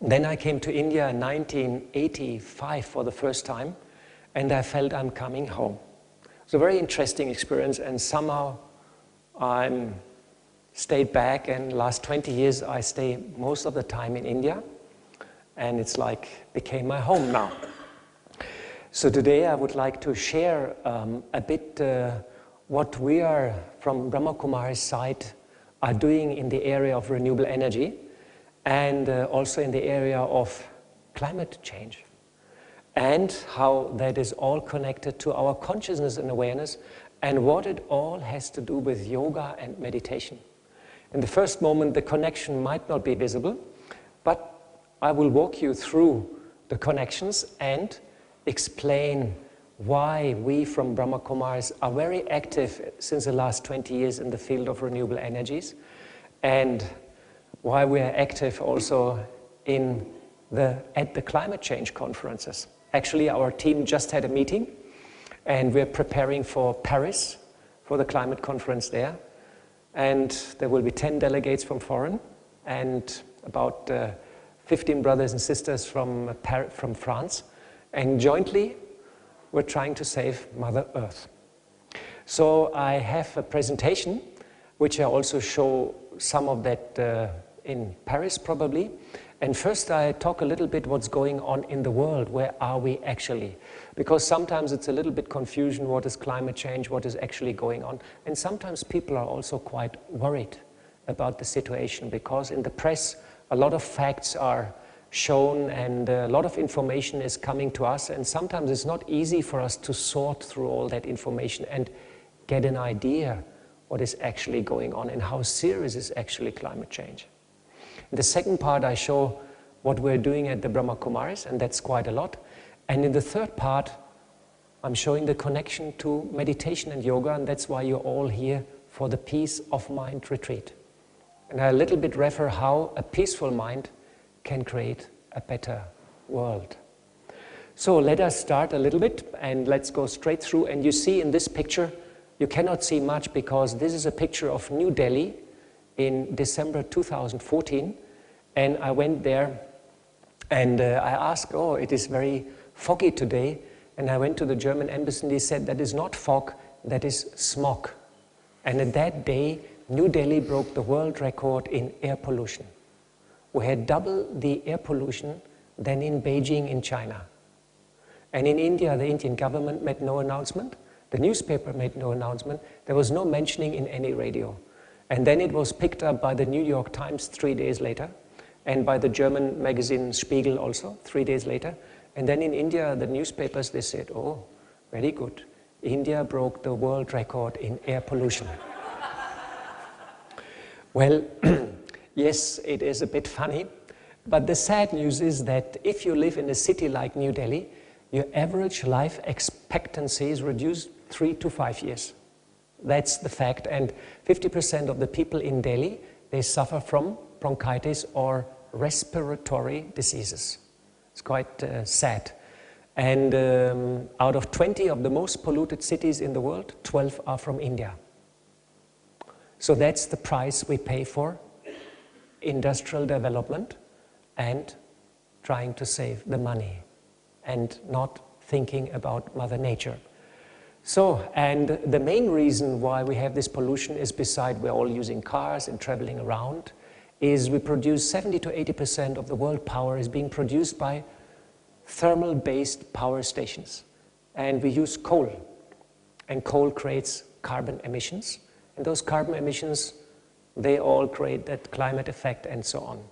Then I came to India in 1985 for the first time, and I felt I'm coming home. It's a very interesting experience, and somehow I stayed back, and last 20 years I stay most of the time in India, and it's like became my home now. So today I would like to share a bit what we are from Brahma Kumaris side are doing in the area of renewable energy and also in the area of climate change, and how that is all connected to our consciousness and awareness, and what it all has to do with yoga and meditation. In the first moment the connection might not be visible, but I will walk you through the connections and explain why we from Brahma Kumaris are very active since the last 20 years in the field of renewable energies, and why we are active also at the climate change conferences. Actually, our team just had a meeting, and we're preparing for Paris, for the climate conference there. And there will be 10 delegates from foreign, and about 15 brothers and sisters from France. And jointly, we're trying to save Mother Earth. So I have a presentation, which I also show some of that in Paris probably. And first I talk a little bit what's going on in the world. Where are we actually? Because sometimes it's a little bit confusion, what is climate change, what is actually going on. And sometimes people are also quite worried about the situation, because in the press a lot of facts are shown and a lot of information is coming to us, and sometimes it's not easy for us to sort through all that information and get an idea what is actually going on and how serious is actually climate change. In the second part I show what we're doing at the Brahma Kumaris, and that's quite a lot. And in the third part I'm showing the connection to meditation and yoga, and that's why you're all here for the Peace of Mind retreat. And I a little bit refer how a peaceful mind can create a better world. So let us start a little bit and let's go straight through. And you see in this picture, you cannot see much because this is a picture of New Delhi in December 2014. And I went there and I asked, oh, it is very foggy today. And I went to the German embassy and they said, that is not fog, that is smog. And at that day, New Delhi broke the world record in air pollution. We had double the air pollution than in Beijing in China. And in India, the Indian government made no announcement. The newspaper made no announcement. There was no mentioning in any radio. And then it was picked up by the New York Times 3 days later, and by the German magazine Spiegel also 3 days later. And then in India, the newspapers, they said, oh, very good. India broke the world record in air pollution. Well, yes, it is a bit funny, but the sad news is that if you live in a city like New Delhi, your average life expectancy is reduced 3 to 5 years. That's the fact, and 50% of the people in Delhi, they suffer from bronchitis or respiratory diseases. It's quite sad. And out of 20 of the most polluted cities in the world, 12 are from India. So that's the price we pay for industrial development and trying to save the money and not thinking about Mother Nature. So, and the main reason why we have this pollution is, beside we're all using cars and traveling around, is we produce 70 to 80% of the world power is being produced by thermal-based power stations. And we use coal, and coal creates carbon emissions, and those carbon emissions, they all create that climate effect and so on.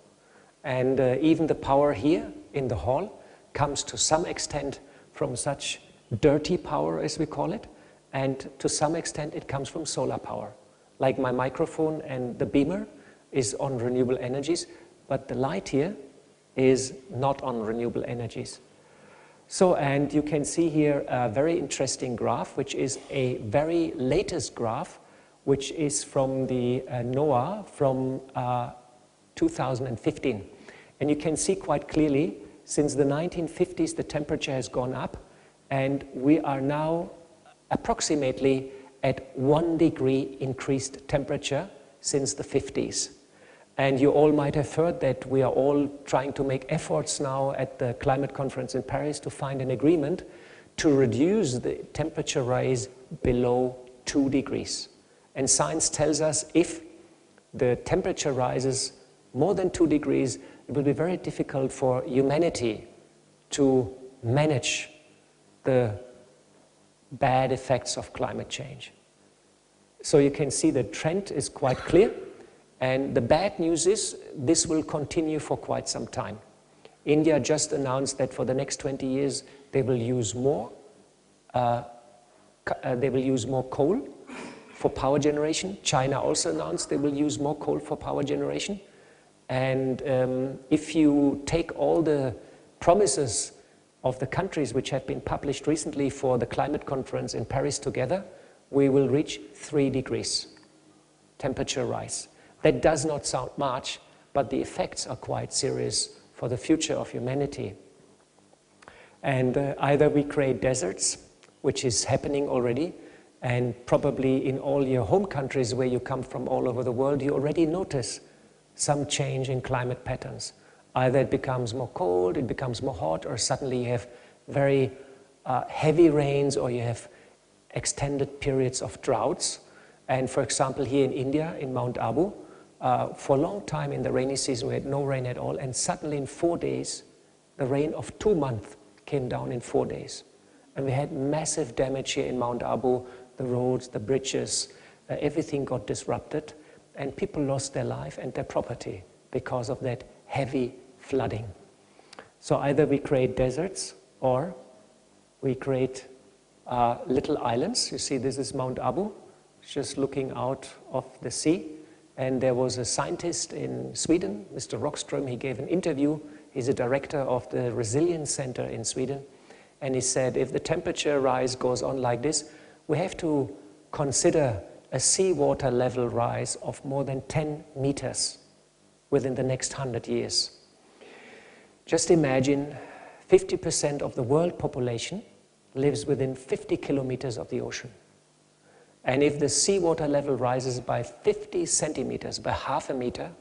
And even the power here in the hall comes to some extent from such dirty power, as we call it, and to some extent it comes from solar power. Like my microphone and the beamer is on renewable energies, but the light here is not on renewable energies. So, and you can see here a very interesting graph, which is a very latest graph, which is from the NOAA from 2015. And you can see quite clearly, since the 1950s, the temperature has gone up, and we are now approximately at 1 degree increased temperature since the 50s. And you all might have heard that we are all trying to make efforts now at the climate conference in Paris to find an agreement to reduce the temperature rise below 2 degrees. And science tells us if the temperature rises more than 2 degrees, it will be very difficult for humanity to manage the bad effects of climate change. So you can see the trend is quite clear, and the bad news is this will continue for quite some time. India just announced that for the next 20 years they will use more coal for power generation. China also announced they will use more coal for power generation. And if you take all the promises of the countries which have been published recently for the climate conference in Paris together, we will reach 3 degrees temperature rise. That does not sound much, but the effects are quite serious for the future of humanity. And either we create deserts, which is happening already, and probably in all your home countries where you come from all over the world, you already notice some change in climate patterns. Either it becomes more cold, it becomes more hot, or suddenly you have very heavy rains, or you have extended periods of droughts. And for example, here in India, in Mount Abu, for a long time in the rainy season, we had no rain at all, and suddenly in 4 days, the rain of 2 months came down in 4 days. And we had massive damage here in Mount Abu, the roads, the bridges, everything got disrupted, and people lost their life and their property because of that heavy flooding. So either we create deserts or we create little islands. You see, this is Mount Abu, just looking out of the sea. And there was a scientist in Sweden, Mr. Rockström, he gave an interview. He's a director of the Resilience Center in Sweden. And he said, if the temperature rise goes on like this, we have to consider a seawater level rise of more than 10 meters within the next 100 years. Just imagine 50% of the world population lives within 50 kilometers of the ocean. And if the seawater level rises by 50 centimeters, by half a meter,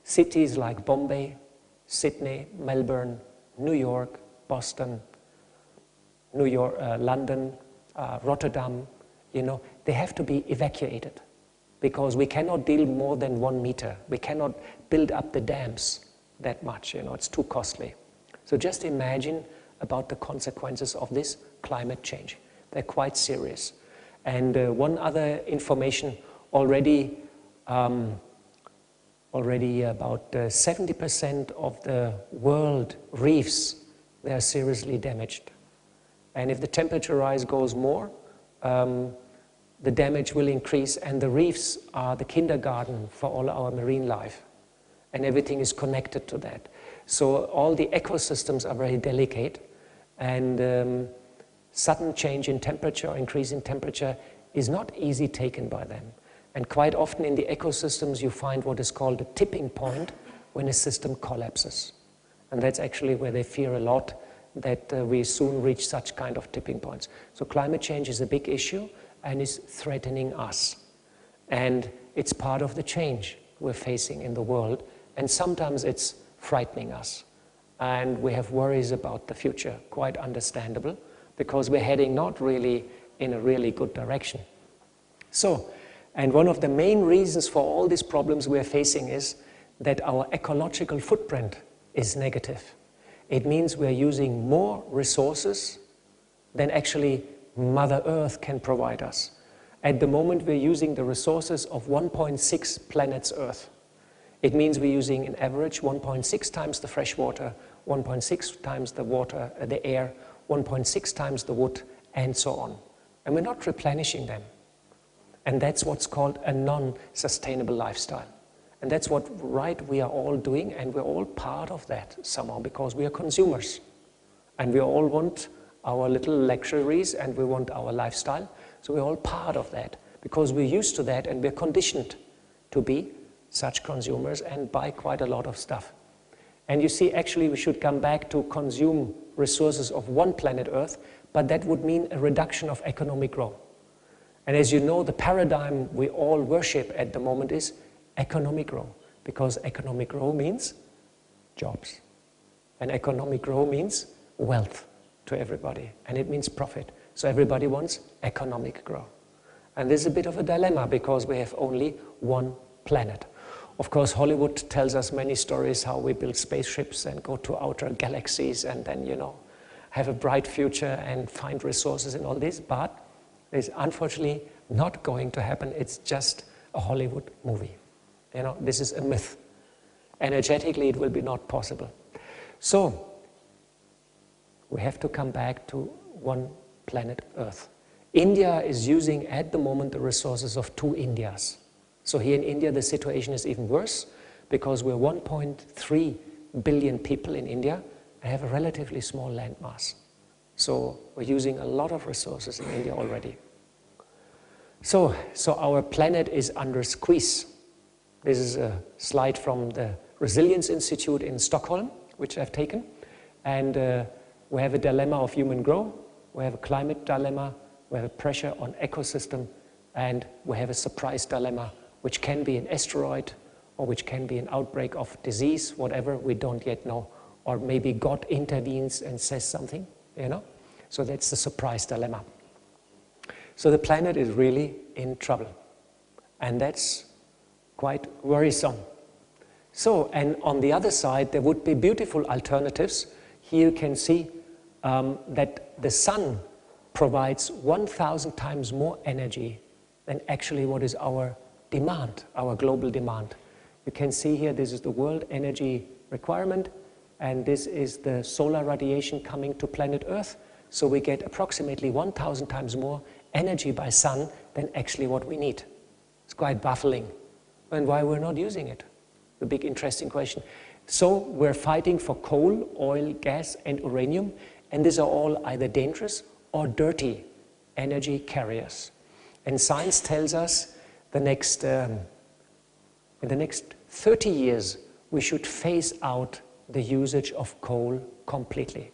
cities like Bombay, Sydney, Melbourne, New York, Boston, London, Rotterdam, they have to be evacuated because we cannot deal more than 1 meter. We cannot build up the dams that much, it's too costly. So just imagine about the consequences of this climate change. They're quite serious. And one other information, already about 70% of the world reefs, they are seriously damaged. And if the temperature rise goes more, the damage will increase, and the reefs are the kindergarten for all our marine life. And everything is connected to that. So all the ecosystems are very delicate, and sudden change in temperature or increase in temperature is not easy taken by them. And quite often in the ecosystems you find what is called a tipping point when a system collapses. And that's actually where they fear a lot, that we soon reach such kind of tipping points. So climate change is a big issue and is threatening us. And it's part of the change we're facing in the world, and sometimes it's frightening us. And we have worries about the future, quite understandable, because we're heading not really in a really good direction. So, and one of the main reasons for all these problems we're facing is that our ecological footprint is negative. It means we're using more resources than actually Mother Earth can provide us. At the moment, we're using the resources of 1.6 planets Earth. It means we're using, an average, 1.6 times the fresh water, 1.6 times the water, the air, 1.6 times the wood, and so on. And we're not replenishing them. And that's what's called a non-sustainable lifestyle. And that's what we are all doing, and we're all part of that somehow, because we are consumers. And we all want our little luxuries, and we want our lifestyle. So we're all part of that, because we're used to that, and we're conditioned to be such consumers and buy quite a lot of stuff. And you see, actually, we should come back to consume resources of one planet Earth, but that would mean a reduction of economic growth. And as you know, the paradigm we all worship at the moment is economic growth, because economic growth means jobs. And economic growth means wealth to everybody, and it means profit. So everybody wants economic growth. And this is a bit of a dilemma because we have only one planet. Of course, Hollywood tells us many stories how we build spaceships and go to outer galaxies and then, you know, have a bright future and find resources and all this, but it's unfortunately not going to happen. It's just a Hollywood movie. You know, this is a myth. Energetically, it will be not possible. So, we have to come back to one planet Earth. India is using at the moment the resources of 2 Indias. So here in India, the situation is even worse because we're 1.3 billion people in India and have a relatively small land mass. So we're using a lot of resources in India already. So our planet is under squeeze. This is a slide from the Resilience Institute in Stockholm, which I've taken. And we have a dilemma of human growth, we have a climate dilemma, we have a pressure on ecosystem, and we have a surprise dilemma, which can be an asteroid, or which can be an outbreak of disease, whatever, we don't yet know. Or maybe God intervenes and says something, you know? So that's the surprise dilemma. So the planet is really in trouble. And that's quite worrisome. So, and on the other side, there would be beautiful alternatives. Here you can see that the sun provides 1,000 times more energy than actually what is our demand, our global demand. You can see here, this is the world energy requirement, and this is the solar radiation coming to planet Earth. So we get approximately 1,000 times more energy by sun than actually what we need. It's quite baffling. And why we're not using it? The big interesting question. So we're fighting for coal, oil, gas, and uranium, and these are all either dangerous or dirty energy carriers. And science tells us in the next 30 years, we should phase out the usage of coal completely.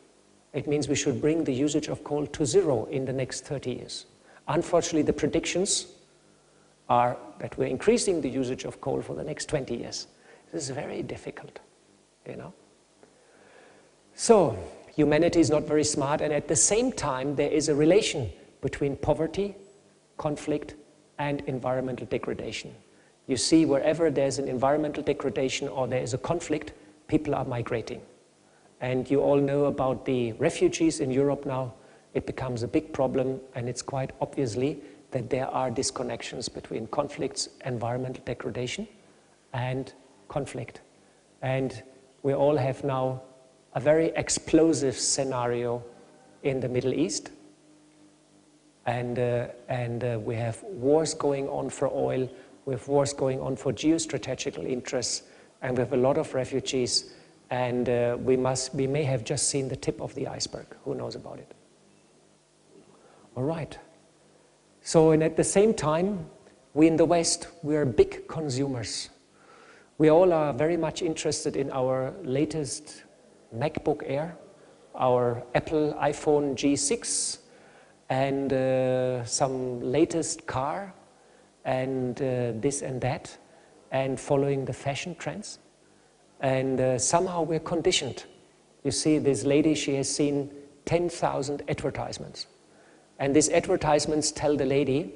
It means we should bring the usage of coal to 0 in the next 30 years. Unfortunately, the predictions are that we're increasing the usage of coal for the next 20 years. This is very difficult, you know. So, humanity is not very smart, and at the same time, there is a relation between poverty, conflict, and environmental degradation. You see, wherever there's an environmental degradation or there is a conflict, people are migrating. And you all know about the refugees in Europe now. It becomes a big problem, and it's quite obviously that there are disconnections between conflicts, environmental degradation, and conflict. And we all have now a very explosive scenario in the Middle East. And we have wars going on for oil, we have wars going on for geostrategical interests, and we have a lot of refugees, and we may have just seen the tip of the iceberg. Who knows about it? All right. So, and at the same time, we in the West, we are big consumers. We all are very much interested in our latest MacBook Air, our Apple iPhone G6, and some latest car, and this and that, and following the fashion trends. And somehow we're conditioned. You see, this lady, she has seen 10,000 advertisements. And these advertisements tell the lady,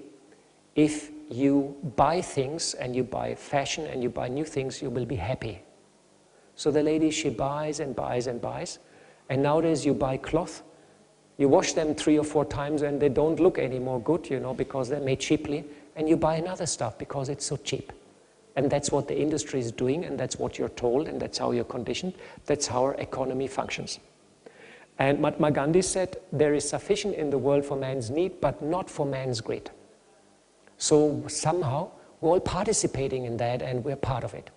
if you buy things and you buy fashion and you buy new things, you will be happy. So the lady, she buys and buys and buys. And nowadays you buy cloth, you wash them 3 or 4 times and they don't look any more good, you know, because they're made cheaply. And you buy another stuff because it's so cheap. And that's what the industry is doing, and that's what you're told, and that's how you're conditioned. That's how our economy functions. And Mahatma Gandhi said, there is sufficient in the world for man's need, but not for man's greed. So somehow, we're all participating in that, and we're part of it.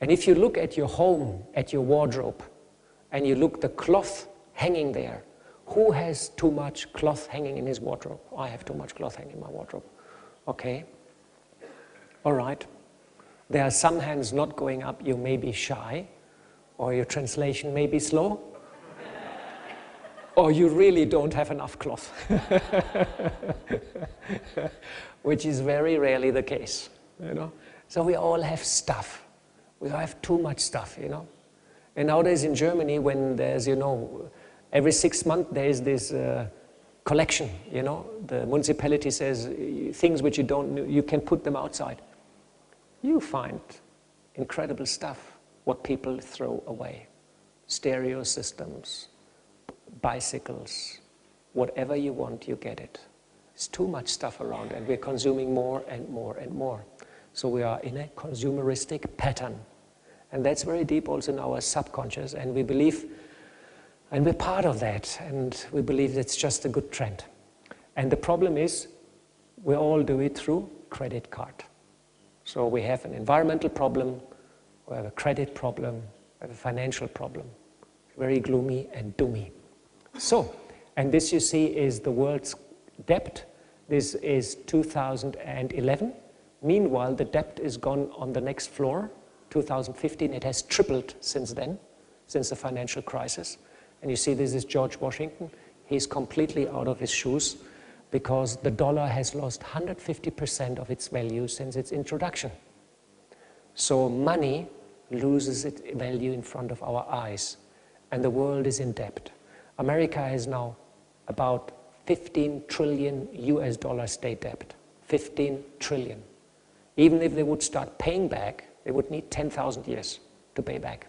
And if you look at your home, at your wardrobe, and you look the cloth hanging there, who has too much cloth hanging in his wardrobe? I have too much cloth hanging in my wardrobe. Okay. All right. There are some hands not going up. You may be shy, or your translation may be slow, or you really don't have enough cloth, which is very rarely the case, you know. So we all have stuff. We have too much stuff, you know. And nowadays in Germany, when there's, you know, every 6 months there is this collection, you know. The municipality says things which you don't, you can put them outside. You find incredible stuff, what people throw away. Stereo systems, bicycles, whatever you want, you get it. There's too much stuff around and we're consuming more and more and more. So we are in a consumeristic pattern. And that's very deep also in our subconscious, and we believe, and we're part of that, and we believe it's just a good trend. And the problem is, we all do it through credit card. So we have an environmental problem, we have a credit problem, we have a financial problem. Very gloomy and doomy. So, and this you see is the world's debt. This is 2011. Meanwhile, the debt is gone on the next floor. 2015, it has tripled since then, since the financial crisis. And you see this is George Washington. He's completely out of his shoes because the dollar has lost 150% of its value since its introduction. So money loses its value in front of our eyes, and the world is in debt. America has now about 15 trillion US dollar state debt. 15 trillion. Even if they would start paying back, they would need 10,000 years to pay back.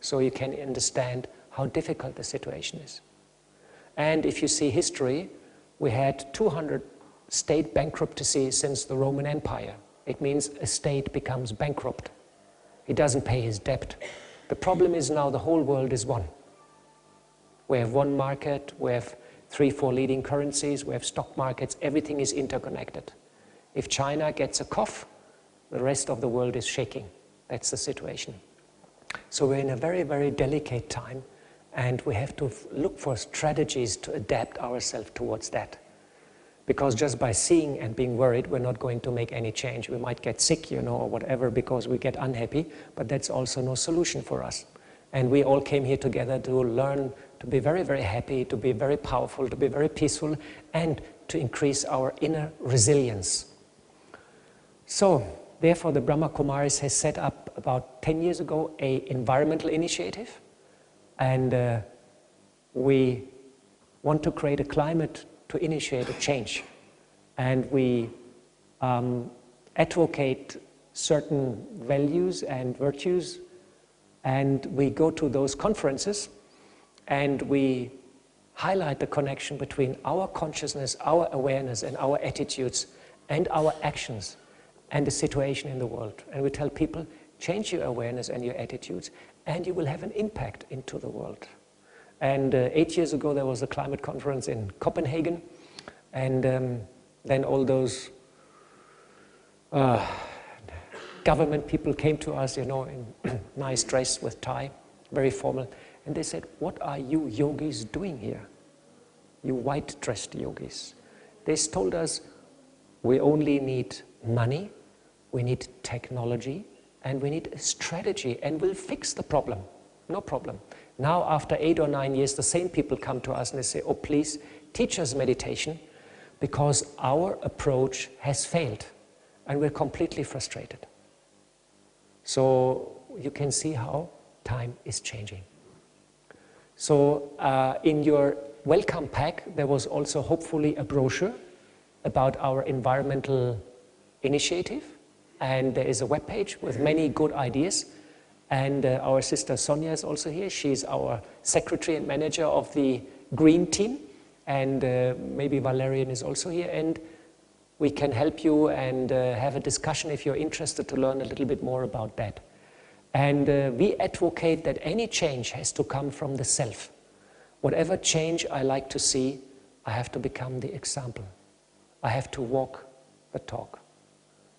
So you can understand how difficult the situation is. And if you see history, we had 200 state bankruptcies since the Roman Empire. It means a state becomes bankrupt. He doesn't pay his debt. The problem is now the whole world is one. We have one market, we have 3-4 leading currencies, we have stock markets, everything is interconnected. If China gets a cough, the rest of the world is shaking. That's the situation. So we're in a very, very delicate time, and we have to look for strategies to adapt ourselves towards that. Because just by seeing and being worried, we're not going to make any change. We might get sick, you know, or whatever, because we get unhappy, but that's also no solution for us. And we all came here together to learn to be very, very happy, to be very powerful, to be very peaceful, and to increase our inner resilience. So, therefore, the Brahma Kumaris has set up about 10 years ago an environmental initiative, and we want to create a climate to initiate a change. And we advocate certain values and virtues, and we go to those conferences and we highlight the connection between our consciousness, our awareness, and our attitudes, and our actions, and the situation in the world. And we tell people, change your awareness and your attitudes, and you will have an impact into the world. And 8 years ago, there was a climate conference in Copenhagen, and then all those government people came to us, you know, in nice dress with tie, very formal, and they said, what are you yogis doing here? You white-dressed yogis. They told us, we only need money, we need technology, and we need a strategy, and we'll fix the problem. No problem. Now, after 8 or 9 years, the same people come to us and they say, oh, please, teach us meditation, because our approach has failed, and we're completely frustrated. So you can see how time is changing. So in your welcome pack, there was also hopefully a brochure about our environmental initiative, and there is a webpage with many good ideas. And our sister Sonia is also here. She's our secretary and manager of the green team, and maybe Valerian is also here, and we can help you and have a discussion if you're interested to learn a little bit more about that. And we advocate that any change has to come from the self. Whatever change I like to see, I have to become the example. I have to walk the talk.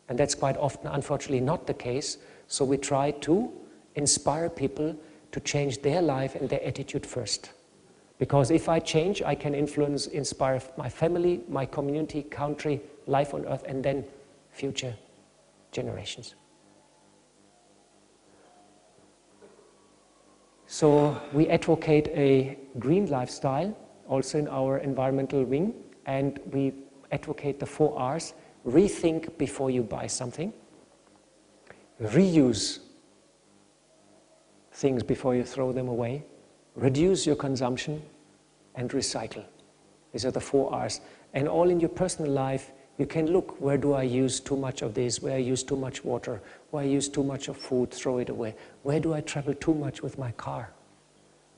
And that's quite often, unfortunately, not the case. So we try to inspire people to change their life and their attitude first. Because if I change, I can influence, inspire my family, my community, country, life on earth, and then future generations. So we advocate a green lifestyle, also in our environmental wing, and we advocate the 4 R's. Rethink before you buy something. Reuse things before you throw them away, reduce your consumption, and recycle. These are the 4 R's. And all in your personal life, you can look, where do I use too much of this, where I use too much water, where I use too much of food, throw it away. Where do I travel too much with my car?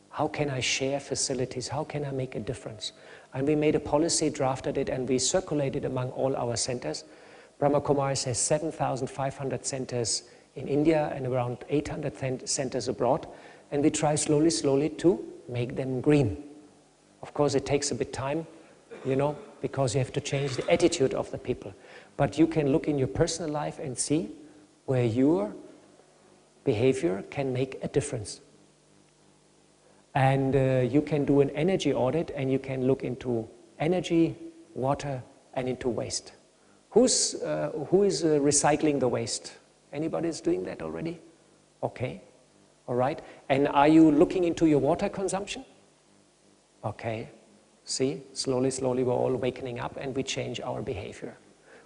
How can I share facilities? How can I make a difference? And we made a policy, drafted it, and we circulated among all our centers. Brahma Kumaris has 7,500 centers in India and around 800 centers abroad. And we try slowly, slowly to make them green. Of course, it takes a bit time, you know, because you have to change the attitude of the people. But you can look in your personal life and see where your behavior can make a difference. And you can do an energy audit, and you can look into energy, water, and into waste. Who is recycling the waste? Anybody is doing that already? Okay, all right. And are you looking into your water consumption? Okay, see, slowly, slowly we're all wakening up and we change our behavior.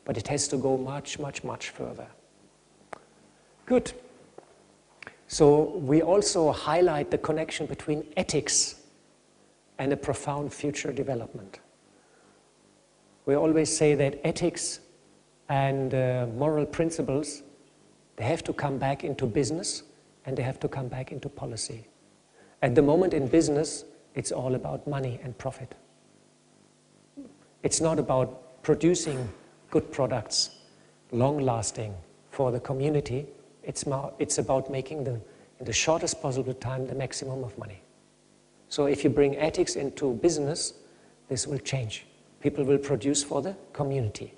But it has to go much, much, much further. Good. So we also highlight the connection between ethics and a profound future development. We always say that ethics and moral principles, they have to come back into business and they have to come back into policy. At the moment in business, it's all about money and profit. It's not about producing good products, long-lasting for the community. It's about making them, in the shortest possible time, the maximum of money. So if you bring ethics into business, this will change. People will produce for the community.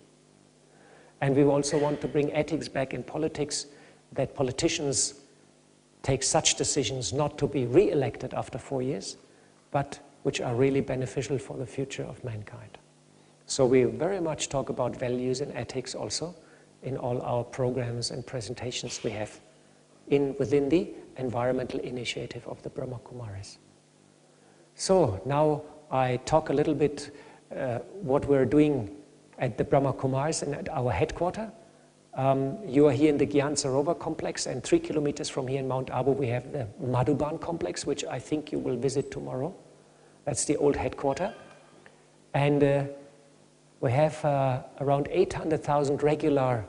And we also want to bring ethics back in politics, that politicians take such decisions not to be re-elected after 4 years, but which are really beneficial for the future of mankind. So we very much talk about values and ethics also in all our programs and presentations we have within the environmental initiative of the Brahma Kumaris. So now I talk a little bit what we're doing at the Brahma Kumaris and at our headquarters. You are here in the Gyan Sarovar complex, and 3 kilometers from here in Mount Abu we have the Madhuban complex, which I think you will visit tomorrow. That's the old headquarters. And we have around 800,000 regular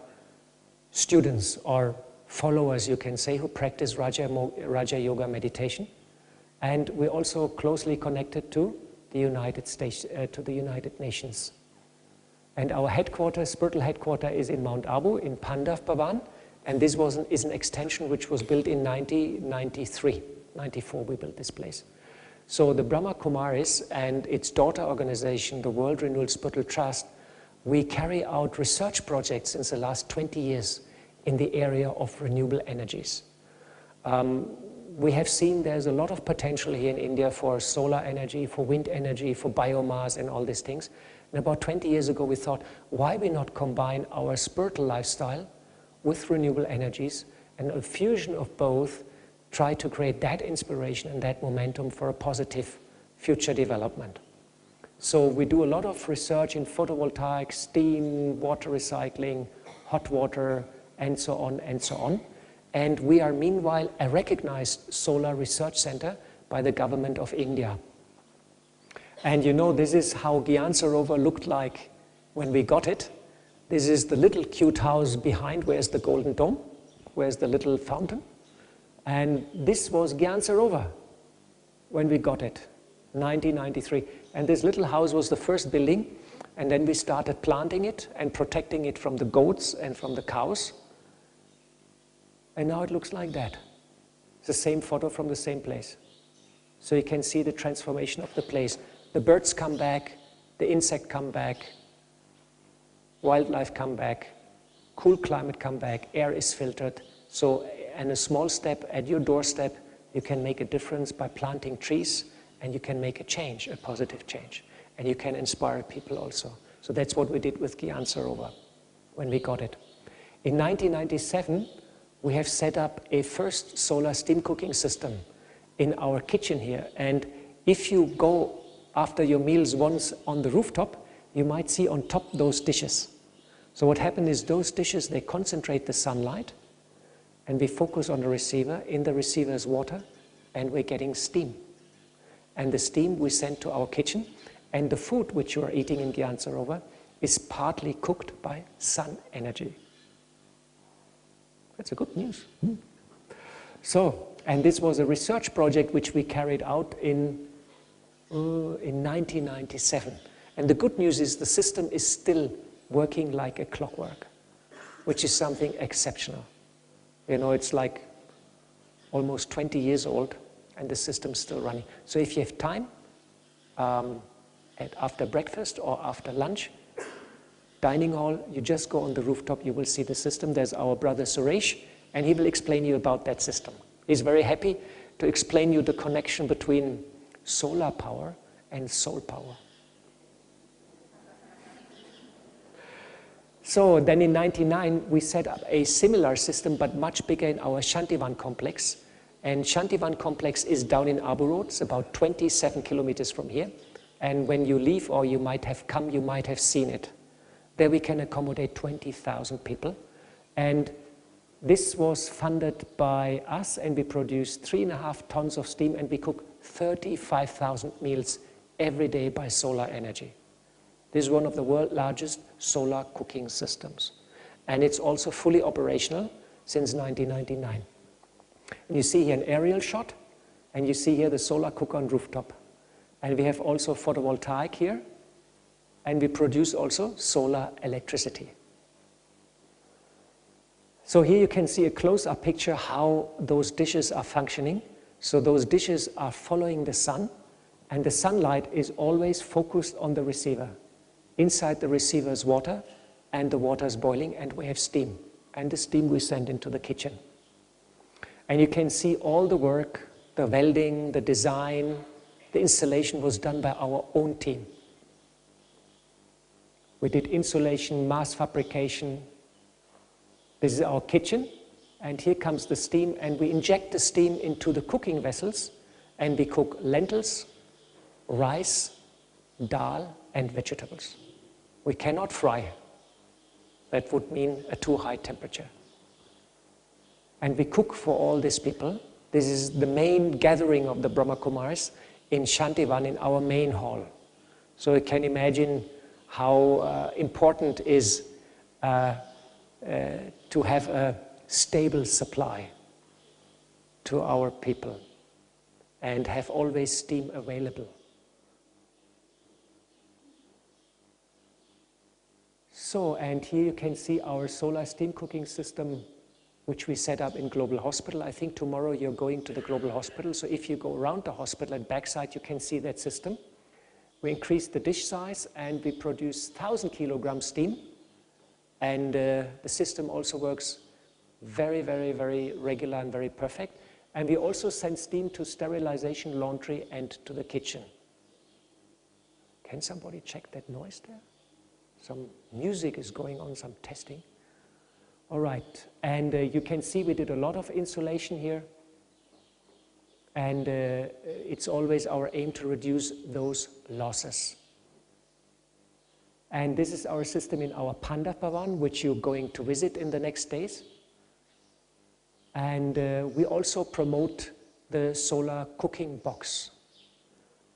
students or followers, you can say, who practice Raja Yoga meditation. And we're also closely connected to the United Nations. And our headquarters, spiritual headquarters, is in Mount Abu, in Pandav Bhavan. And this is an extension which was built in 1993. 94 we built this place. So the Brahma Kumaris and its daughter organization, the World Renewal Spiritual Trust, we carry out research projects since the last 20 years in the area of renewable energies. We have seen there's a lot of potential here in India for solar energy, for wind energy, for biomass and all these things. And about 20 years ago we thought, why we not combine our spiritual lifestyle with renewable energies, and a fusion of both try to create that inspiration and that momentum for a positive future development. So we do a lot of research in photovoltaic, steam, water recycling, hot water, and so on and so on. And we are meanwhile a recognized solar research center by the government of India. And you know, this is how Gyan Sarovar looked like when we got it. This is the little cute house behind, where's the golden dome, where's the little fountain. And this was Gyan Sarovar when we got it, 1993. And this little house was the first building. And then we started planting it and protecting it from the goats and from the cows. And now it looks like that. It's the same photo from the same place. So you can see the transformation of the place. The birds come back, the insect come back, wildlife come back, cool climate come back, air is filtered. So, and a small step at your doorstep, you can make a difference by planting trees, and you can make a change, a positive change. And you can inspire people also. So that's what we did with Gyan Sarovar when we got it. In 1997, we have set up a first solar steam cooking system in our kitchen here. And if you go after your meals once on the rooftop, you might see on top those dishes. So what happened is those dishes, they concentrate the sunlight, and we focus on the receiver. In the receiver is water, and we're getting steam. And the steam we send to our kitchen, and the food which you are eating in Gyan Sarovar is partly cooked by sun energy. That's a good news. So, and this was a research project which we carried out in 1997. And the good news is the system is still working like a clockwork, which is something exceptional. You know, it's like almost 20 years old and the system's still running. So if you have time, after breakfast or after lunch, dining hall, you just go on the rooftop, you will see the system. There's our brother Suresh, and he will explain you about that system. He's very happy to explain you the connection between solar power and soul power. So then in 1999, we set up a similar system, but much bigger in our Shantivan Complex. And Shantivan Complex is down in Abu Road, it's about 27 kilometers from here. And when you leave, or you might have come, you might have seen it. There we can accommodate 20,000 people. And this was funded by us, and we produced 3.5 tons of steam, and we cook 35,000 meals every day by solar energy. This is one of the world's largest solar cooking systems. And it's also fully operational since 1999. And you see here an aerial shot, and you see here the solar cooker on rooftop. And we have also photovoltaic here, and we produce also solar electricity. So here you can see a close-up picture how those dishes are functioning. So those dishes are following the sun, and the sunlight is always focused on the receiver. Inside the receiver is water, and the water is boiling, and we have steam. And the steam we send into the kitchen. And you can see all the work, the welding, the design, the installation was done by our own team. We did insulation, mass fabrication. This is our kitchen, and here comes the steam, and we inject the steam into the cooking vessels, and we cook lentils, rice, dal, and vegetables. We cannot fry. That would mean a too high temperature. And we cook for all these people. This is the main gathering of the Brahma Kumaris in Shantivan, in our main hall. So you can imagine how important it is to have a stable supply to our people and have always steam available. So, and here you can see our solar steam cooking system, which we set up in Global Hospital. I think tomorrow you're going to the Global Hospital, so if you go around the hospital at backside, you can see that system. We increased the dish size, and we produce 1,000 kilograms steam, and the system also works very, very, very regular and very perfect. And we also send steam to sterilization, laundry, and to the kitchen. Can somebody check that noise there? Some music is going on, some testing. All right, and you can see we did a lot of insulation here, and it's always our aim to reduce those losses. And this is our system in our Panda Bhavan, which you're going to visit in the next days. And we also promote the solar cooking box.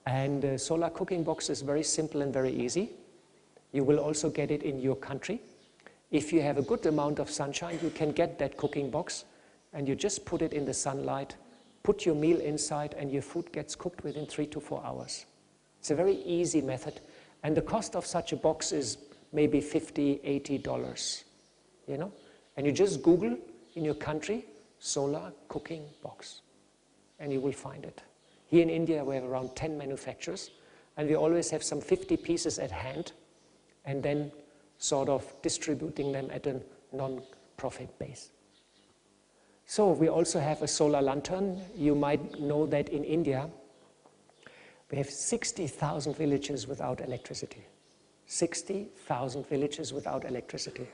And the solar cooking box is very simple and very easy. You will also get it in your country. If you have a good amount of sunshine, you can get that cooking box, and you just put it in the sunlight, put your meal inside, and your food gets cooked within 3 to 4 hours. It's a very easy method, and the cost of such a box is maybe $50, $80, you know? And you just Google in your country, solar cooking box, and you will find it. Here in India, we have around 10 manufacturers, and we always have some 50 pieces at hand, and then sort of distributing them at a non-profit base. So we also have a solar lantern. You might know that in India, we have 60,000 villages without electricity. 60,000 villages without electricity.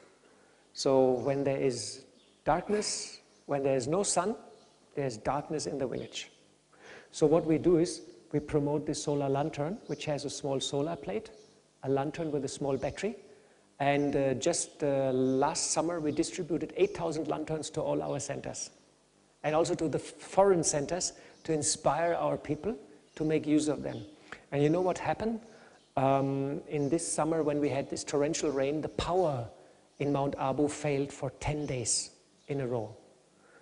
So when there is darkness, when there is no sun, there's darkness in the village. So what we do is we promote this solar lantern, which has a small solar plate, a lantern with a small battery. And just last summer, we distributed 8,000 lanterns to all our centers. And also to the foreign centers, to inspire our people to make use of them. And you know what happened? In this summer when we had this torrential rain, the power in Mount Abu failed for 10 days in a row.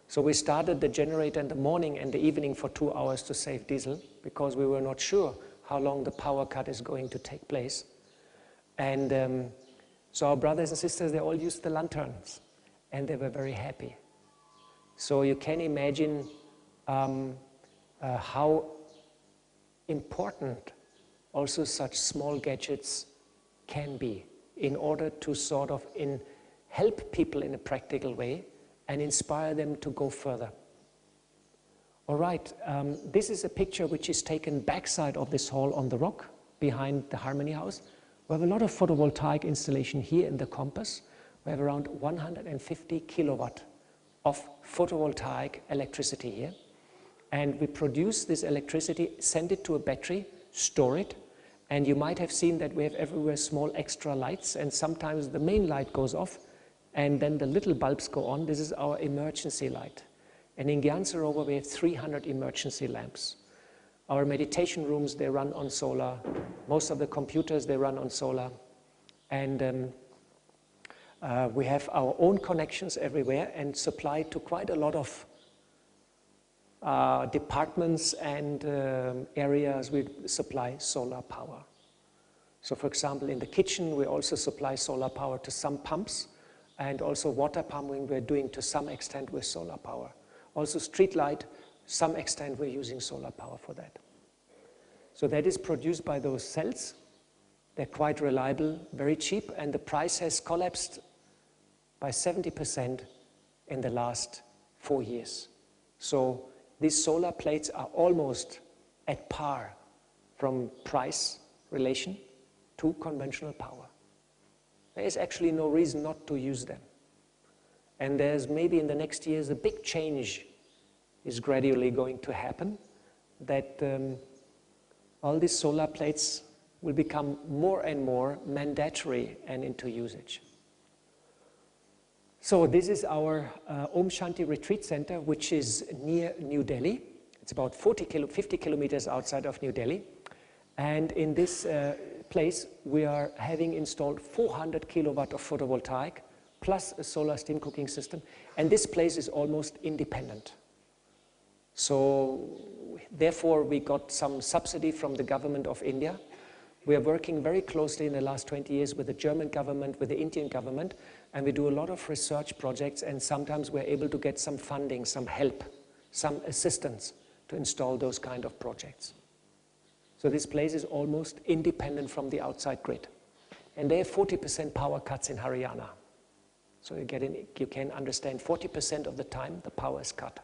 So we started the generator in the morning and the evening for 2 hours to save diesel because we were not sure how long the power cut is going to take place. And so our brothers and sisters, they all used the lanterns and they were very happy. So you can imagine how important also such small gadgets can be in order to sort of help people in a practical way and inspire them to go further. All right, this is a picture which is taken backside of this hall on the rock behind the Harmony House. We have a lot of photovoltaic installation here in the campus. We have around 150 kilowatt of photovoltaic electricity here. And we produce this electricity, send it to a battery, store it, and you might have seen that we have everywhere small extra lights, and sometimes the main light goes off and then the little bulbs go on. This is our emergency light. And in Gyan Sarovar we have 300 emergency lamps. Our meditation rooms, they run on solar. Most of the computers, they run on solar. And we have our own connections everywhere and supply to quite a lot of departments and areas. We supply solar power. So for example, in the kitchen, we also supply solar power to some pumps, and also water pumping we're doing to some extent with solar power. Also street light, some extent we're using solar power for that. So that is produced by those cells. They're quite reliable, very cheap, and the price has collapsed by 70% in the last 4 years. So these solar plates are almost at par from price relation to conventional power. There is actually no reason not to use them. And there's maybe in the next years a big change is gradually going to happen, that all these solar plates will become more and more mandatory and into usage. So this is our Om Shanti Retreat Center, which is near New Delhi. It's about 50 kilometers outside of New Delhi. And in this place, we are having installed 400 kilowatt of photovoltaic, plus a solar steam cooking system. And this place is almost independent. So therefore, we got some subsidy from the government of India. We are working very closely in the last 20 years with the German government, with the Indian government, and we do a lot of research projects, and sometimes we're able to get some funding, some help, some assistance to install those kind of projects. So this place is almost independent from the outside grid. And they have 40% power cuts in Haryana. So you can understand 40% of the time the power is cut.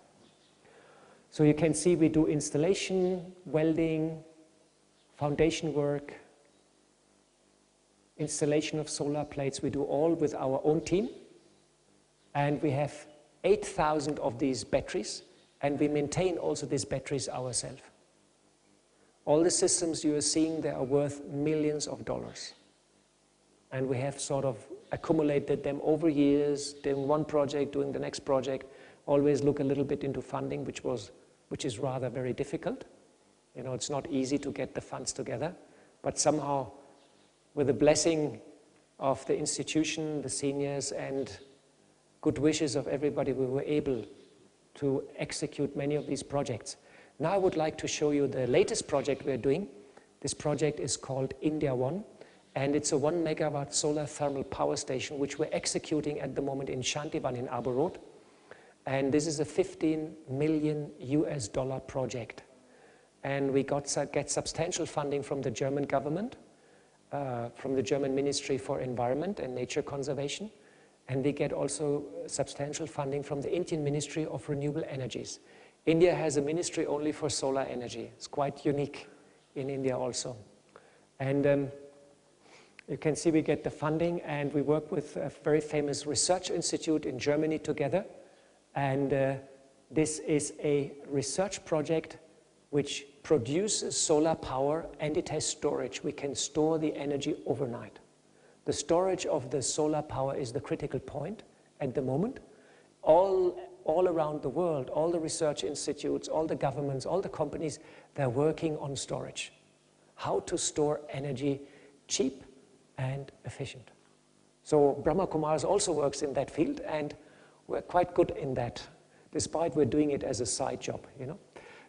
So you can see we do installation, welding, foundation work, installation of solar plates. We do all with our own team. And we have 8,000 of these batteries, and we maintain also these batteries ourselves. All the systems you are seeing, they are worth millions of dollars. And we have sort of accumulated them over years, doing one project, doing the next project, always look a little bit into funding, which is rather very difficult. You know, it's not easy to get the funds together, but somehow with the blessing of the institution, the seniors, and good wishes of everybody, we were able to execute many of these projects. Now I would like to show you the latest project we're doing. This project is called India One, and it's a 1 megawatt solar thermal power station, which we're executing at the moment in Shantivan in Abu Road. And this is a $15 million project. And we get substantial funding from the German government, from the German Ministry for Environment and Nature Conservation. And we get also substantial funding from the Indian Ministry of Renewable Energies. India has a ministry only for solar energy. It's quite unique in India also. And you can see we get the funding, and we work with a very famous research institute in Germany together. And this is a research project which produces solar power, and it has storage. We can store the energy overnight. The storage of the solar power is the critical point at the moment. All all around the world, all the research institutes, all the governments, all the companies, they're working on storage. How to store energy cheap and efficient. So Brahma Kumaris also works in that field, and we're quite good in that, despite we're doing it as a side job, you know.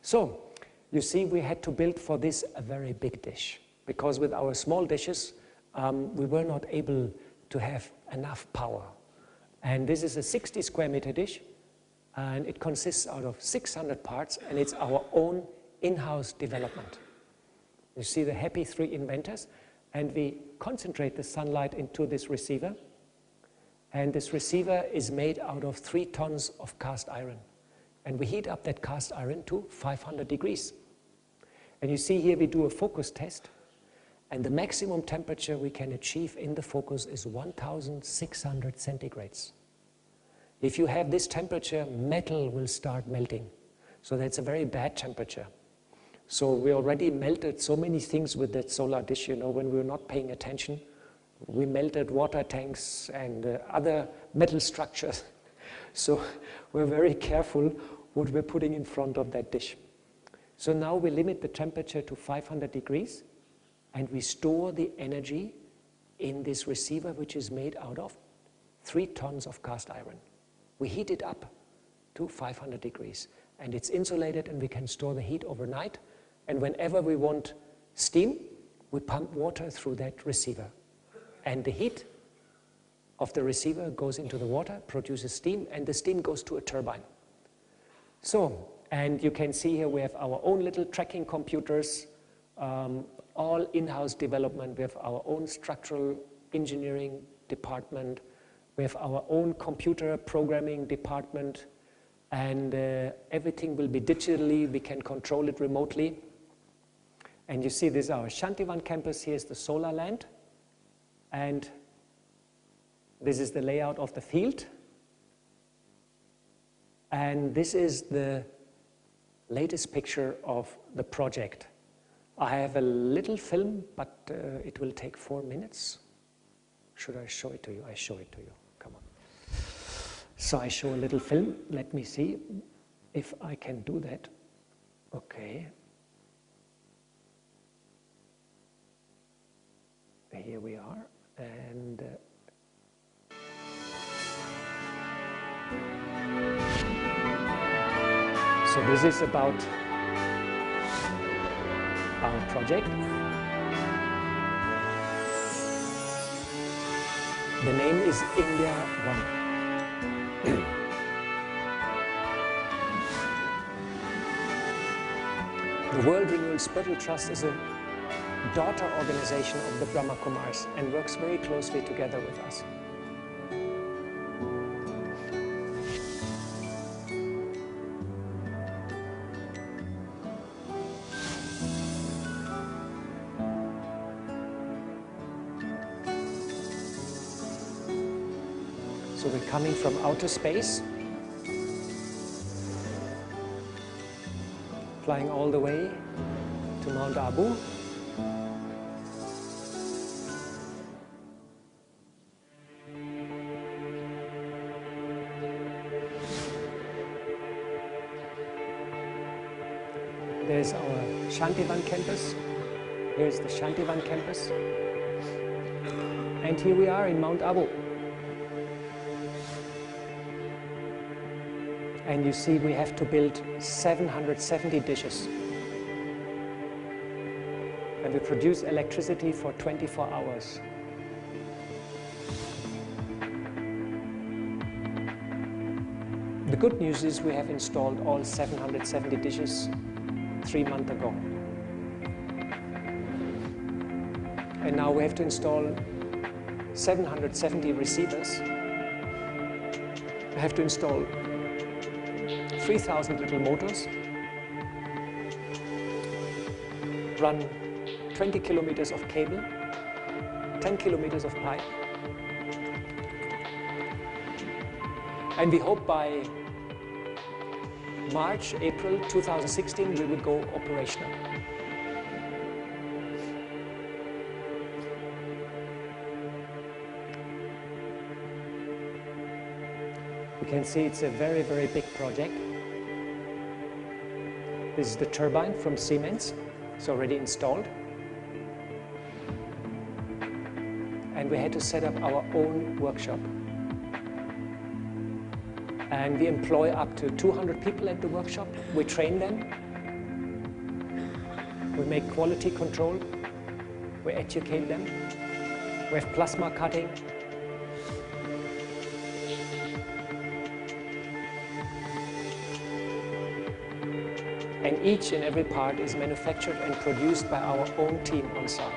So you see, we had to build for this a very big dish, because with our small dishes, we were not able to have enough power. And this is a 60 square meter dish, and it consists out of 600 parts, and it's our own in-house development. You see the happy three inventors, and we concentrate the sunlight into this receiver, and this receiver is made out of 3 tons of cast iron, and we heat up that cast iron to 500 degrees. And you see here we do a focus test, and the maximum temperature we can achieve in the focus is 1,600 centigrades. If you have this temperature, metal will start melting. So that's a very bad temperature. So we already melted so many things with that solar dish, you know, when we were not paying attention. We melted water tanks and other metal structures. So we're very careful what we're putting in front of that dish. So now we limit the temperature to 500 degrees, and we store the energy in this receiver, which is made out of 3 tons of cast iron. We heat it up to 500 degrees, and it's insulated, and we can store the heat overnight. And whenever we want steam, we pump water through that receiver. And the heat of the receiver goes into the water, produces steam, and the steam goes to a turbine. So, and you can see here we have our own little tracking computers, all in-house development. We have our own structural engineering department. We have our own computer programming department, and everything will be digitally. We can control it remotely. And you see this is our Shantivan campus. Here's the solar land, and this is the layout of the field. And this is the latest picture of the project. I have a little film, but it will take 4 minutes. Should I show it to you? I show it to you. Come on. So I show a little film. Let me see if I can do that. Okay. Here we are. And so this is about our project. The name is India One. The World Renewable Spiritual Trust is a daughter organization of the Brahma Kumaris and works very closely together with us. So we're coming from outer space, flying all the way to Mount Abu. There's our Shantivan campus. Here's the Shantivan campus. And here we are in Mount Abu. And you see we have to build 770 dishes. And we produce electricity for 24 hours. The good news is we have installed all 770 dishes 3 months ago. And now we have to install 770 receivers. We have to install 3,000 little motors, run 20 kilometers of cable, 10 kilometers of pipe, and we hope by March, April 2016 we will go operational. You can see it's a very, very big project. This is the turbine from Siemens. It's already installed. And we had to set up our own workshop. And we employ up to 200 people at the workshop. We train them. We make quality control. We educate them. We have plasma cutting. And each and every part is manufactured and produced by our own team on site.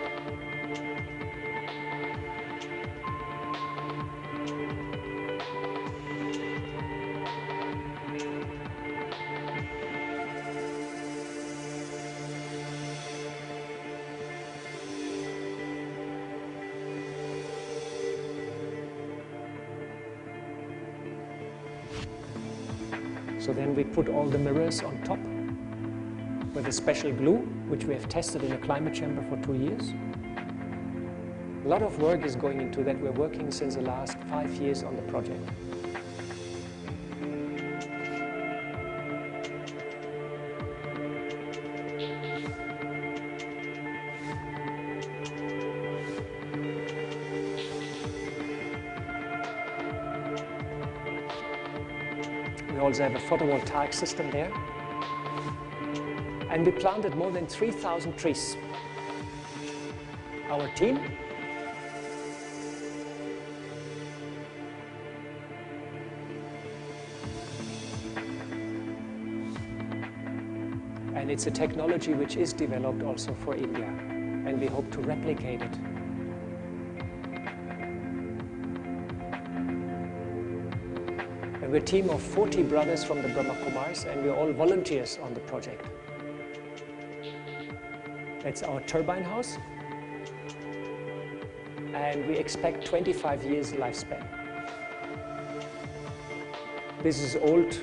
So then we put all the mirrors on top with a special glue, which we have tested in a climate chamber for 2 years. A lot of work is going into that. We're working since the last 5 years on the project. We also have a photovoltaic system there. And we planted more than 3,000 trees. Our team and it's a technology which is developed also for India, and we hope to replicate it. And we're a team of 40 brothers from the Brahma Kumaris, and we're all volunteers on the project. That's our turbine house, and we expect 25 years lifespan. This is old,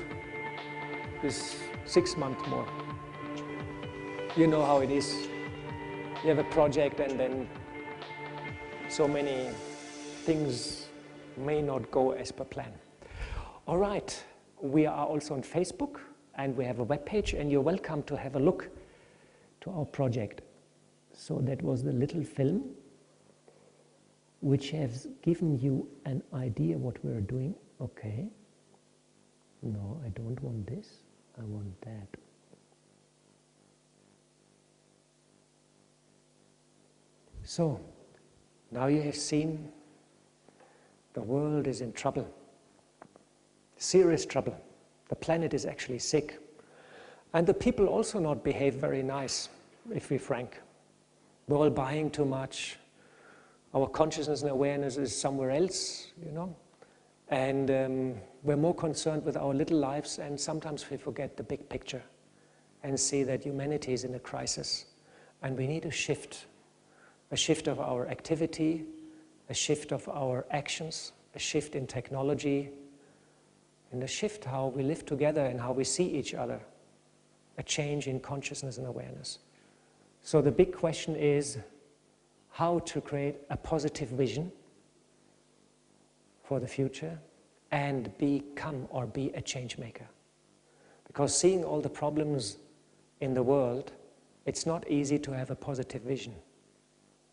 this 6 months more. You know how it is. You have a project and then so many things may not go as per plan. All right, we are also on Facebook and we have a webpage, and you're welcome to have a look to our project. So that was the little film which has given you an idea what we're doing. Okay. No, I don't want this. I want that. So, now you have seen the world is in trouble. Serious trouble. The planet is actually sick. And the people also not behave very nice, if we're frank. We're all buying too much. Our consciousness and awareness is somewhere else, you know. And we're more concerned with our little lives, and sometimes we forget the big picture and see that humanity is in a crisis. And we need a shift of our activity, a shift of our actions, a shift in technology, and a shift how we live together and how we see each other, a change in consciousness and awareness. So the big question is how to create a positive vision for the future and become or be a change maker. Because seeing all the problems in the world, it's not easy to have a positive vision.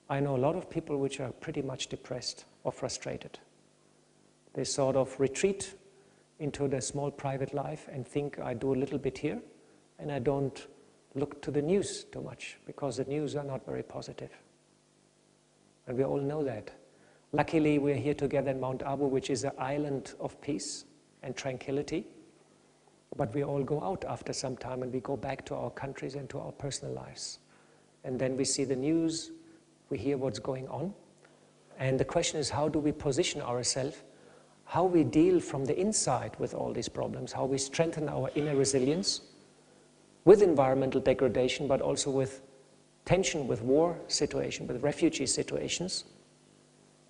I know a lot of people which are pretty much depressed or frustrated. They sort of retreat into their small private life and think, I do a little bit here and I don't look to the news too much, because the news are not very positive. And we all know that. Luckily, we're here together in Mount Abu, which is an island of peace and tranquility. But we all go out after some time and we go back to our countries and to our personal lives. And then we see the news, we hear what's going on. And the question is, how do we position ourselves? How we deal from the inside with all these problems, how we strengthen our inner resilience with environmental degradation, but also with tension, with war situation, with refugee situations,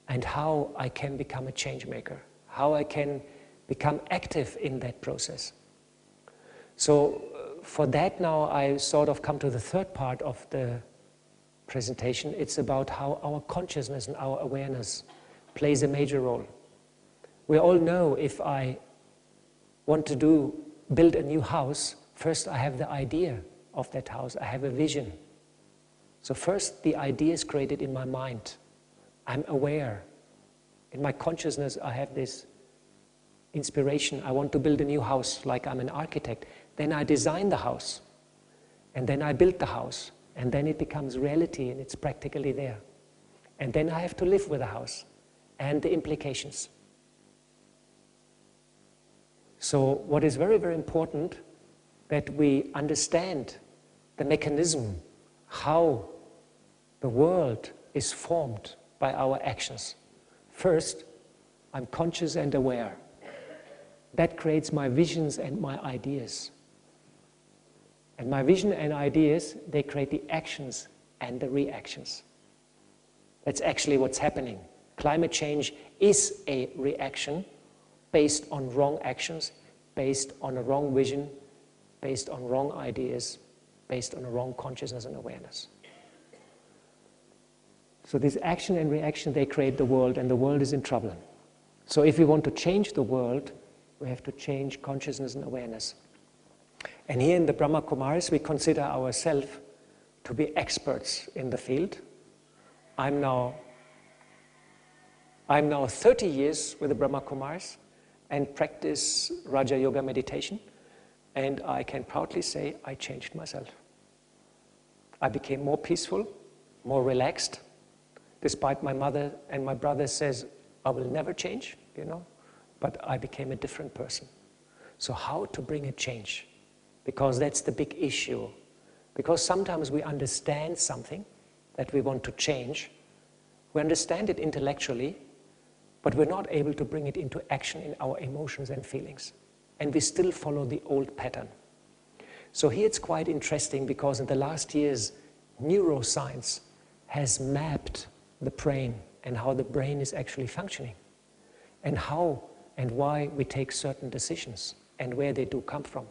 and how I can become a change maker, how I can become active in that process. So for that now I sort of come to the third part of the presentation. It's about how our consciousness and our awareness plays a major role. We all know if I want to build a new house, first I have the idea of that house. I have a vision. So first the idea is created in my mind. I'm aware. In my consciousness I have this inspiration. I want to build a new house like I'm an architect. Then I design the house. And then I build the house. And then it becomes reality and it's practically there. And then I have to live with the house and the implications. So what is very, very important that we understand the mechanism, how the world is formed by our actions. First, I'm conscious and aware. That creates my visions and my ideas. And my vision and ideas, they create the actions and the reactions. That's actually what's happening. Climate change is a reaction based on wrong actions, based on a wrong vision, based on wrong ideas, based on a wrong consciousness and awareness. So this action and reaction, they create the world, and the world is in trouble. So if we want to change the world, we have to change consciousness and awareness. And here in the Brahma Kumaris, we consider ourselves to be experts in the field. I'm now 30 years with the Brahma Kumaris and practice Raja Yoga meditation, and I can proudly say I changed myself. I became more peaceful, more relaxed, despite my mother and my brother says, I will never change, but I became a different person. So how to bring a change? Because that's the big issue. Because sometimes we understand something that we want to change, we understand it intellectually, but we're not able to bring it into action in our emotions and feelings. And we still follow the old pattern. So here it's quite interesting because in the last years, neuroscience has mapped the brain and how the brain is actually functioning, and how and why we take certain decisions and where they do come from.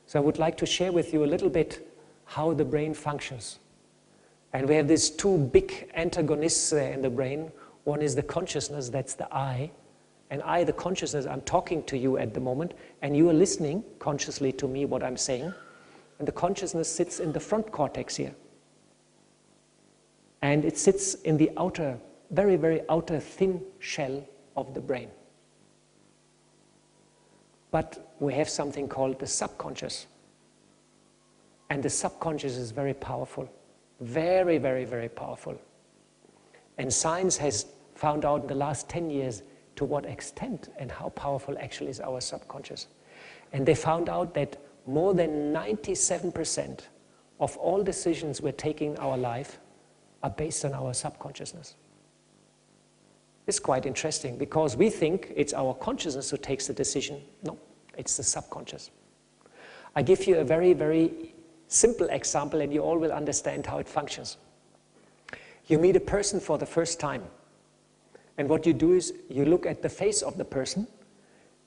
So I would like to share with you a little bit how the brain functions. And we have these two big antagonists there in the brain. One is the consciousness, that's the I. And I, the consciousness, I'm talking to you at the moment, and you are listening consciously to me, what I'm saying. And the consciousness sits in the front cortex here. And it sits in the outer, very, very outer thin shell of the brain. But we have something called the subconscious. And the subconscious is very powerful. Very, very, very powerful. And science has found out in the last 10 years to what extent and how powerful actually is our subconscious. And they found out that more than 97% of all decisions we're taking in our life are based on our subconsciousness. It's quite interesting because we think it's our consciousness who takes the decision. No, it's the subconscious. I give you a very, very simple example and you all will understand how it functions. You meet a person for the first time, and what you do is you look at the face of the person,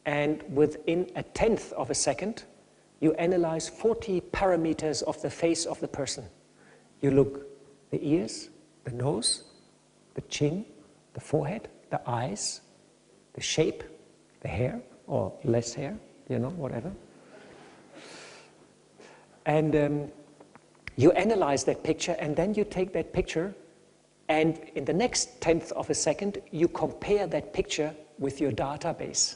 and within a tenth of a second, you analyze 40 parameters of the face of the person. You look the ears, the nose, the chin, the forehead, the eyes, the shape, the hair, or less hair, whatever. And you analyze that picture, and then you take that picture, and in the next tenth of a second, you compare that picture with your database.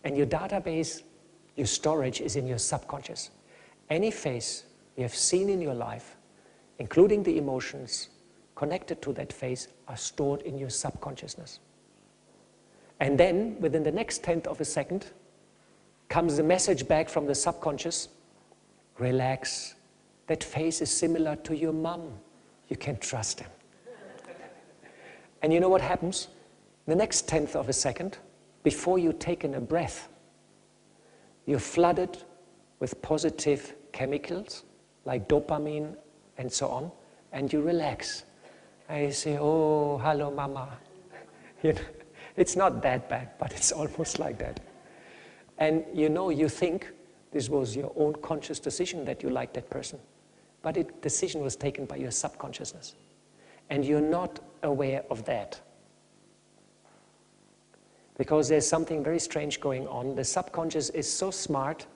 And your database, your storage is in your subconscious. Any face you have seen in your life, including the emotions connected to that face, are stored in your subconsciousness. And then, within the next tenth of a second, comes a message back from the subconscious, relax, that face is similar to your mom, you can trust him. And you know what happens? The next tenth of a second, before you take in a breath, you're flooded with positive chemicals like dopamine and so on, and you relax. And you say, oh, hello, mama. It's not that bad, but it's almost like that. And you think this was your own conscious decision that you liked that person, but the decision was taken by your subconsciousness. And you're not aware of that. because there's something very strange going on. The subconscious is so smart,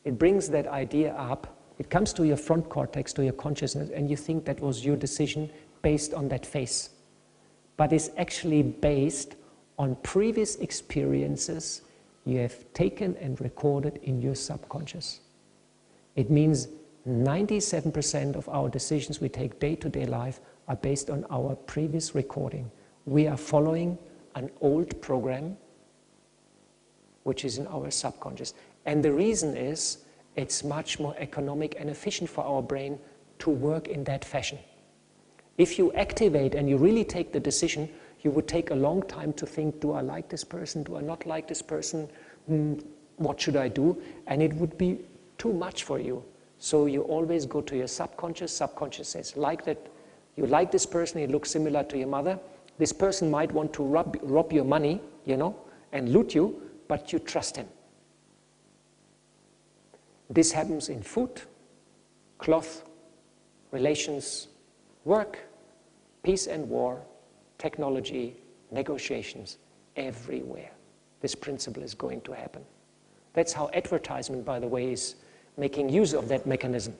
it brings that idea up, it comes to your front cortex, to your consciousness, and you think that was your decision based on that face. But it's actually based on previous experiences you have taken and recorded in your subconscious. It means 97% of our decisions we take day-to-day life are based on our previous recording. We are following an old program which is in our subconscious. And the reason is it's much more economic and efficient for our brain to work in that fashion. If you activate and you really take the decision, you would take a long time to think, do I like this person? Do I not like this person? What should I do? And it would be too much for you. So you always go to your subconscious. Subconscious says, like that, you like this person, he looks similar to your mother. This person might want to rob your money, and loot you, but you trust him. This happens in food, cloth, relations, work, peace and war, technology, negotiations, everywhere. This principle is going to happen. That's how advertisement, by the way, is making use of that mechanism.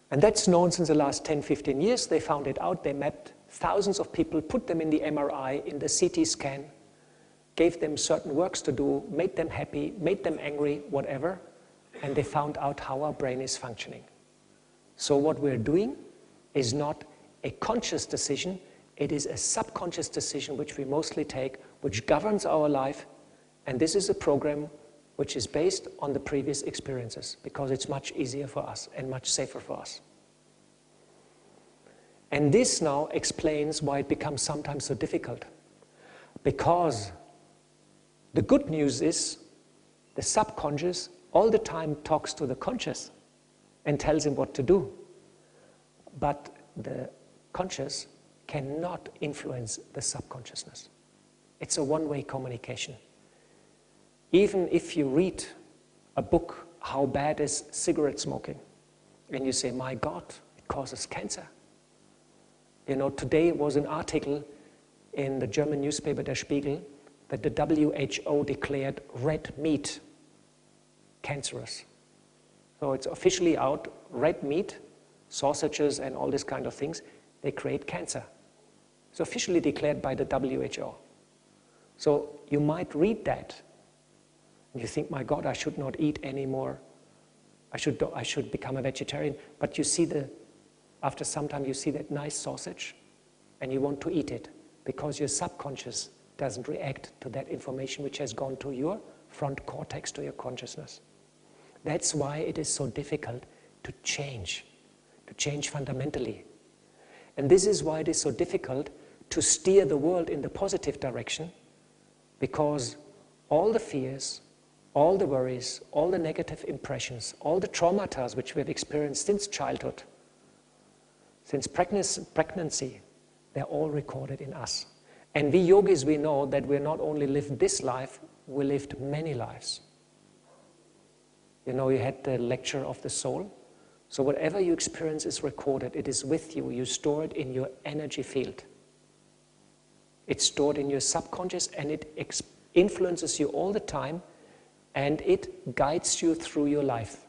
And that's known since the last 10, 15 years. They found it out. They mapped thousands of people, put them in the MRI, in the CT scan, gave them certain works to do, made them happy, made them angry, whatever, and they found out how our brain is functioning. So what we're doing is not a conscious decision, it is a subconscious decision which we mostly take, which governs our life, and this is a program which is based on the previous experiences, because it's much easier for us and much safer for us. And this now explains why it becomes sometimes so difficult. Because the good news is the subconscious all the time talks to the conscious and tells him what to do. But the conscious cannot influence the subconsciousness. It's a one-way communication. Even if you read a book, how bad is cigarette smoking? And you say, my God, it causes cancer. Today was an article in the German newspaper Der Spiegel that the WHO declared red meat cancerous. So it's officially out, red meat, sausages and all these kind of things, they create cancer. It's officially declared by the WHO. So you might read that and you think, my God, I should not eat anymore. I should become a vegetarian. But you see after some time you see that nice sausage and you want to eat it because your subconscious doesn't react to that information which has gone to your front cortex, to your consciousness. That's why it is so difficult to change fundamentally. And this is why it is so difficult to steer the world in the positive direction, because all the fears, all the worries, all the negative impressions, all the traumata which we have experienced since childhood, since pregnancy, they're all recorded in us. And we yogis, we know that we're not only lived this life, we lived many lives. You had the lecture of the soul. So whatever you experience is recorded. It is with you. You store it in your energy field. It's stored in your subconscious and it influences you all the time and it guides you through your life.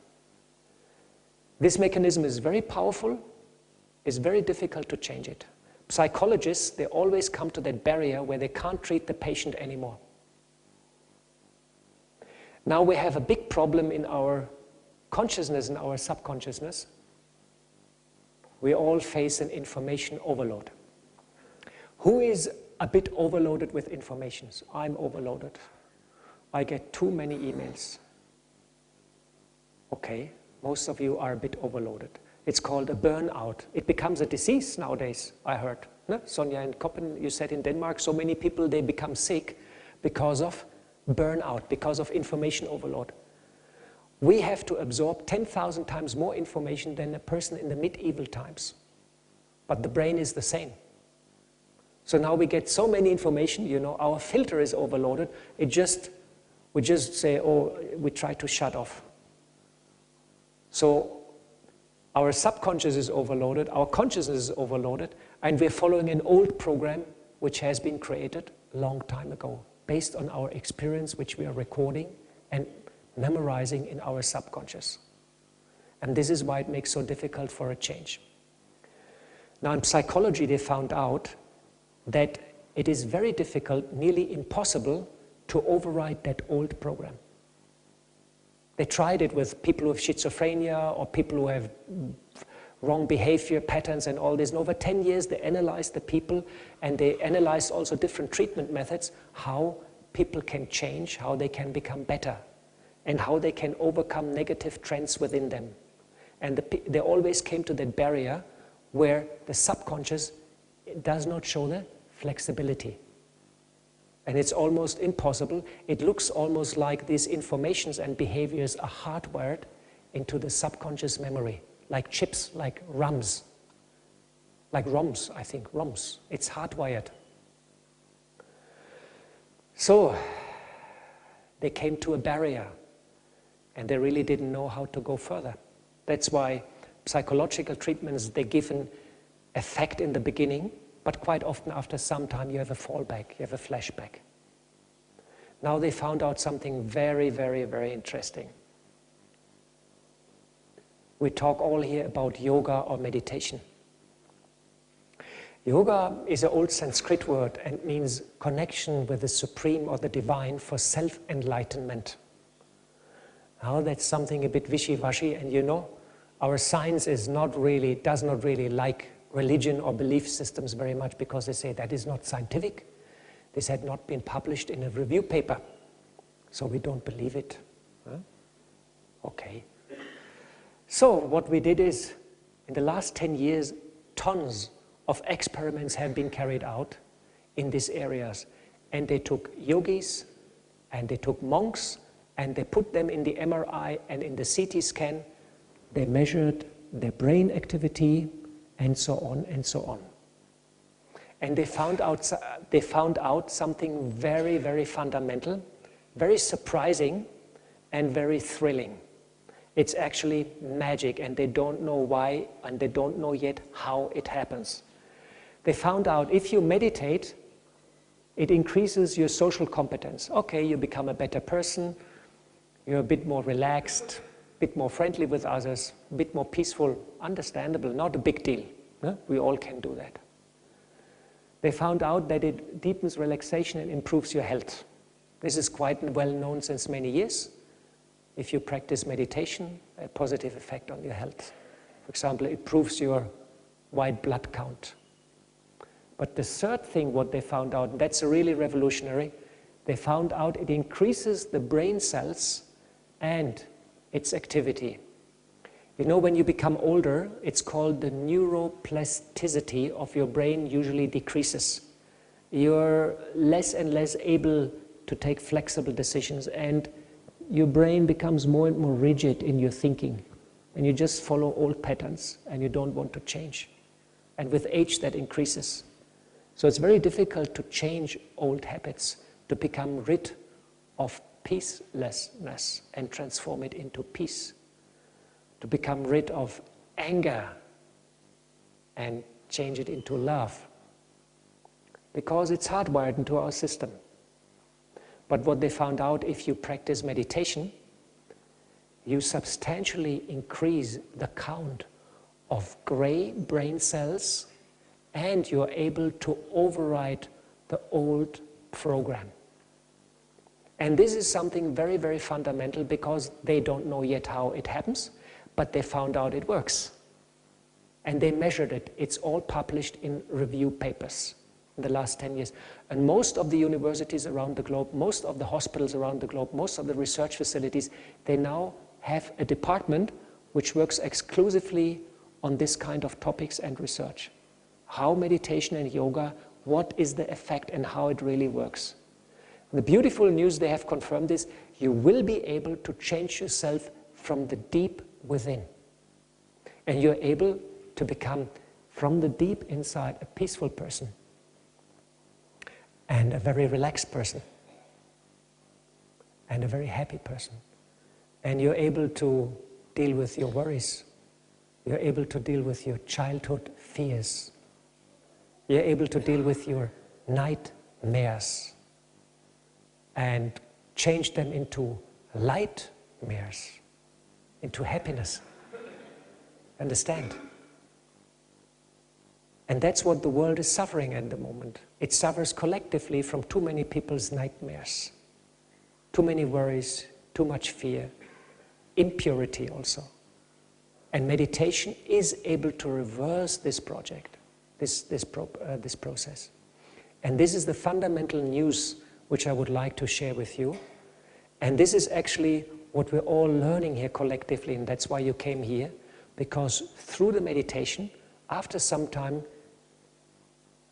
This mechanism is very powerful. It's very difficult to change it. Psychologists, they always come to that barrier where they can't treat the patient anymore. Now we have a big problem in our consciousness and our subconsciousness. We all face an information overload. Who is a bit overloaded with information? I'm overloaded. I get too many emails. Okay, most of you are a bit overloaded. It's called a burnout. It becomes a disease nowadays, I heard. No? Sonja in Copenhagen, you said in Denmark, so many people, they become sick because of burnout, because of information overload. We have to absorb 10,000 times more information than a person in the medieval times. But the brain is the same. So now we get so many information, our filter is overloaded. We just say, oh, we try to shut off. So our subconscious is overloaded, our consciousness is overloaded, and we're following an old program which has been created long time ago, based on our experience which we are recording and memorizing in our subconscious. And this is why it makes so difficult for a change. Now in psychology they found out that it is very difficult, nearly impossible, to override that old program. They tried it with people who have schizophrenia or people who have wrong behavior patterns and all this. And over 10 years they analyzed the people, and they analyzed also different treatment methods, how people can change, how they can become better, and how they can overcome negative trends within them. And they always came to that barrier where the subconscious does not show the flexibility. And it's almost impossible. It looks almost like these informations and behaviors are hardwired into the subconscious memory, like chips, like ROMs. Like ROMs, I think, ROMs. It's hardwired. So they came to a barrier, and they really didn't know how to go further. That's why psychological treatments, they give an effect in the beginning, but quite often after some time you have a fallback, you have a flashback. Now they found out something very, very, very interesting. We talk all here about yoga or meditation. Yoga is an old Sanskrit word and means connection with the supreme or the divine for self-enlightenment. Now that's something a bit wishy-washy, and you know, our science does not really like religion or belief systems very much, because they say that is not scientific. This had not been published in a review paper, so we don't believe it. Huh? Okay. So what we did is, in the last 10 years, tons of experiments have been carried out in these areas. And they took yogis, and they took monks, and they put them in the MRI and in the CT scan. They measured their brain activity, and so on and so on. And they found out something very, very fundamental, very surprising, and very thrilling. It's actually magic, and they don't know why, and they don't know yet how it happens. They found out if you meditate, it increases your social competence. Okay, you become a better person, you're a bit more relaxed, a bit more friendly with others, a bit more peaceful, understandable, not a big deal. No? We all can do that. They found out that it deepens relaxation and improves your health. This is quite well known since many years. If you practice meditation, a positive effect on your health. For example, it improves your white blood count. But the third thing what they found out, and that's really revolutionary, they found out it increases the brain cells and its activity. You know, when you become older, it's called the neuroplasticity of your brain usually decreases. You're less and less able to take flexible decisions, and your brain becomes more and more rigid in your thinking, and you just follow old patterns and you don't want to change. And with age that increases. So it's very difficult to change old habits, to become rid of peacelessness and transform it into peace. To become rid of anger and change it into love. Because it's hardwired into our system. But what they found out, if you practice meditation, you substantially increase the count of gray brain cells, and you're able to override the old program. And this is something very, very fundamental, because they don't know yet how it happens, but they found out it works. And they measured it. It's all published in review papers in the last 10 years. And most of the universities around the globe, most of the hospitals around the globe, most of the research facilities, they now have a department which works exclusively on this kind of topics and research. How meditation and yoga, what is the effect and how it really works. And the beautiful news, they have confirmed this, you will be able to change yourself from the deep within. And you're able to become, from the deep inside, a peaceful person and a very relaxed person and a very happy person. And you're able to deal with your worries. You're able to deal with your childhood fears. You're able to deal with your night mares and change them into light mares, into happiness. Understand? And that's what the world is suffering at the moment. It suffers collectively from too many people's nightmares, too many worries, too much fear, impurity also. And meditation is able to reverse this project, this process. And this is the fundamental news which I would like to share with you. And this is actually what we're all learning here collectively, and that's why you came here, because through the meditation, after some time,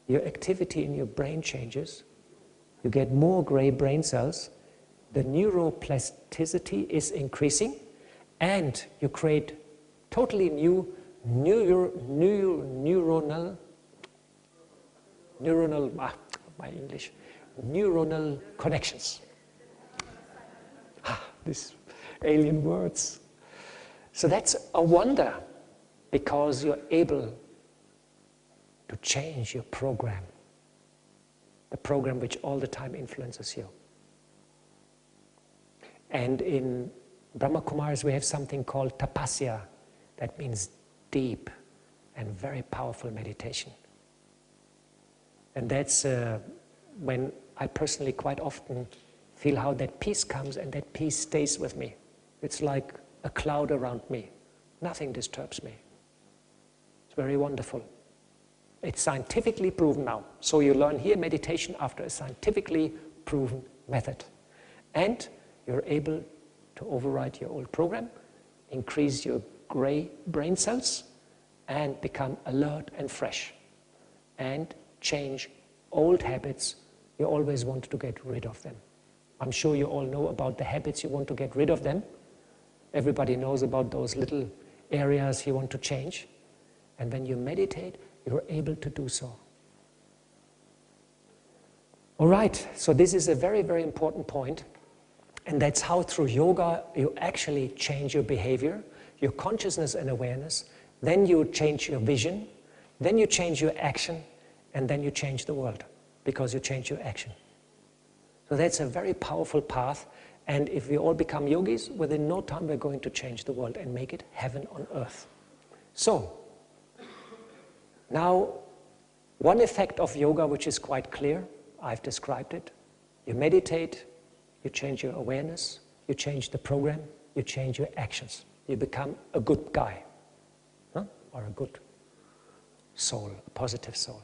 your activity in your brain changes, you get more gray brain cells, the neuroplasticity is increasing, and you create totally new neuronal connections. These alien words. So that's a wonder, because you're able to change your program, the program which all the time influences you. And in Brahma Kumaris we have something called tapasya, that means deep and very powerful meditation. And that's when I personally quite often feel how that peace comes, and that peace stays with me. It's like a cloud around me. Nothing disturbs me. It's very wonderful. It's scientifically proven now. So you learn here meditation after a scientifically proven method. And you're able to override your old program, increase your gray brain cells, and become alert and fresh. And change old habits. You always want to get rid of them. I'm sure you all know about the habits you want to get rid of them. Everybody knows about those little areas you want to change. And when you meditate, you're able to do so. All right, so this is a very, very important point. And that's how through yoga you actually change your behavior, your consciousness and awareness. Then you change your vision. Then you change your action. And then you change the world, because you change your action. So that's a very powerful path. And if we all become yogis, within no time we're going to change the world and make it heaven on earth. So, now, one effect of yoga which is quite clear, I've described it. You meditate, you change your awareness, you change the program, you change your actions. You become a good guy, or a good soul, a positive soul.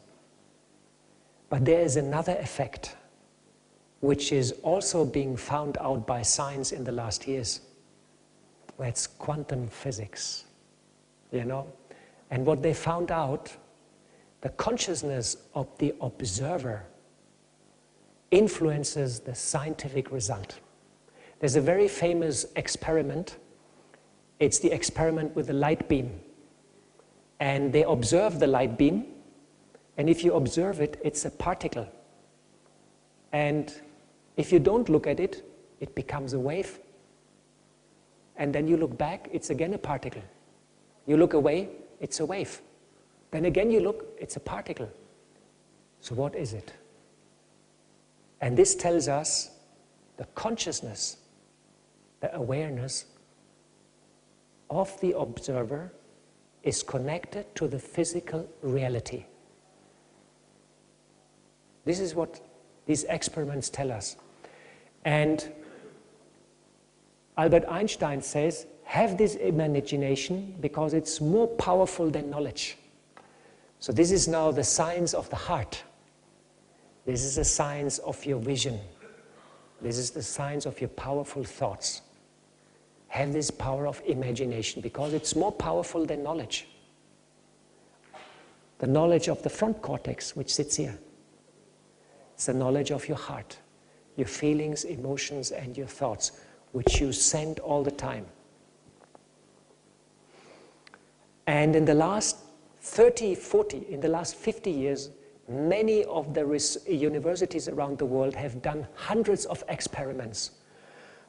But there is another effect which is also being found out by science in the last years. That's quantum physics, you know. And what they found out, the consciousness of the observer influences the scientific result. There's a very famous experiment. It's the experiment with the light beam. And they observe the light beam, and if you observe it, it's a particle. And if you don't look at it, it becomes a wave. And then you look back, it's again a particle. You look away, it's a wave. Then again you look, it's a particle. So what is it? And this tells us the consciousness, the awareness of the observer is connected to the physical reality. This is what these experiments tell us. And Albert Einstein says, have this imagination because it's more powerful than knowledge. So this is now the science of the heart. This is the science of your vision. This is the science of your powerful thoughts. Have this power of imagination because it's more powerful than knowledge. The knowledge of the front cortex, which sits here. It's the knowledge of your heart, your feelings, emotions, and your thoughts, which you send all the time. And in the last 30, 40, in the last 50 years, many of the universities around the world have done hundreds of experiments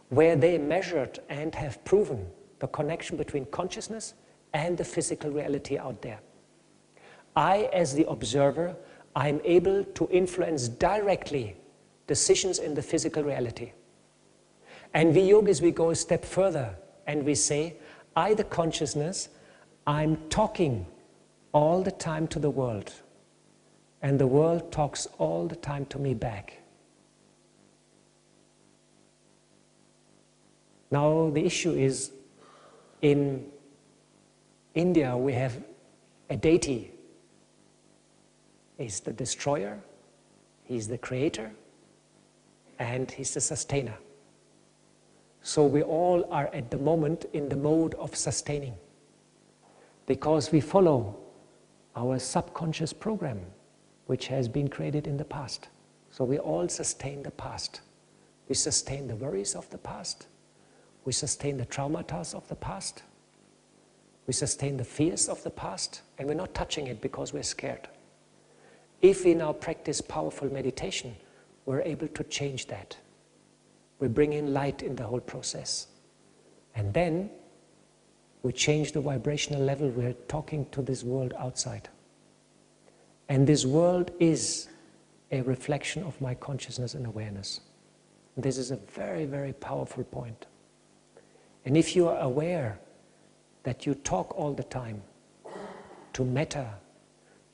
where they measured and have proven the connection between consciousness and the physical reality out there. I, as the observer, I'm able to influence directly decisions in the physical reality. And we yogis, we go a step further and we say, I, the consciousness, I'm talking all the time to the world, and the world talks all the time to me back. Now the issue is, in India we have a deity. He's the destroyer, he's the creator, and he's the sustainer. So we all are at the moment in the mode of sustaining, because we follow our subconscious program, which has been created in the past. So we all sustain the past. We sustain the worries of the past. We sustain the traumata of the past. We sustain the fears of the past, and we're not touching it because we're scared. If we now practice powerful meditation, we're able to change that. We bring in light in the whole process. And then we change the vibrational level. We're talking to this world outside. And this world is a reflection of my consciousness and awareness. This is a very, very powerful point. And if you are aware that you talk all the time to matter,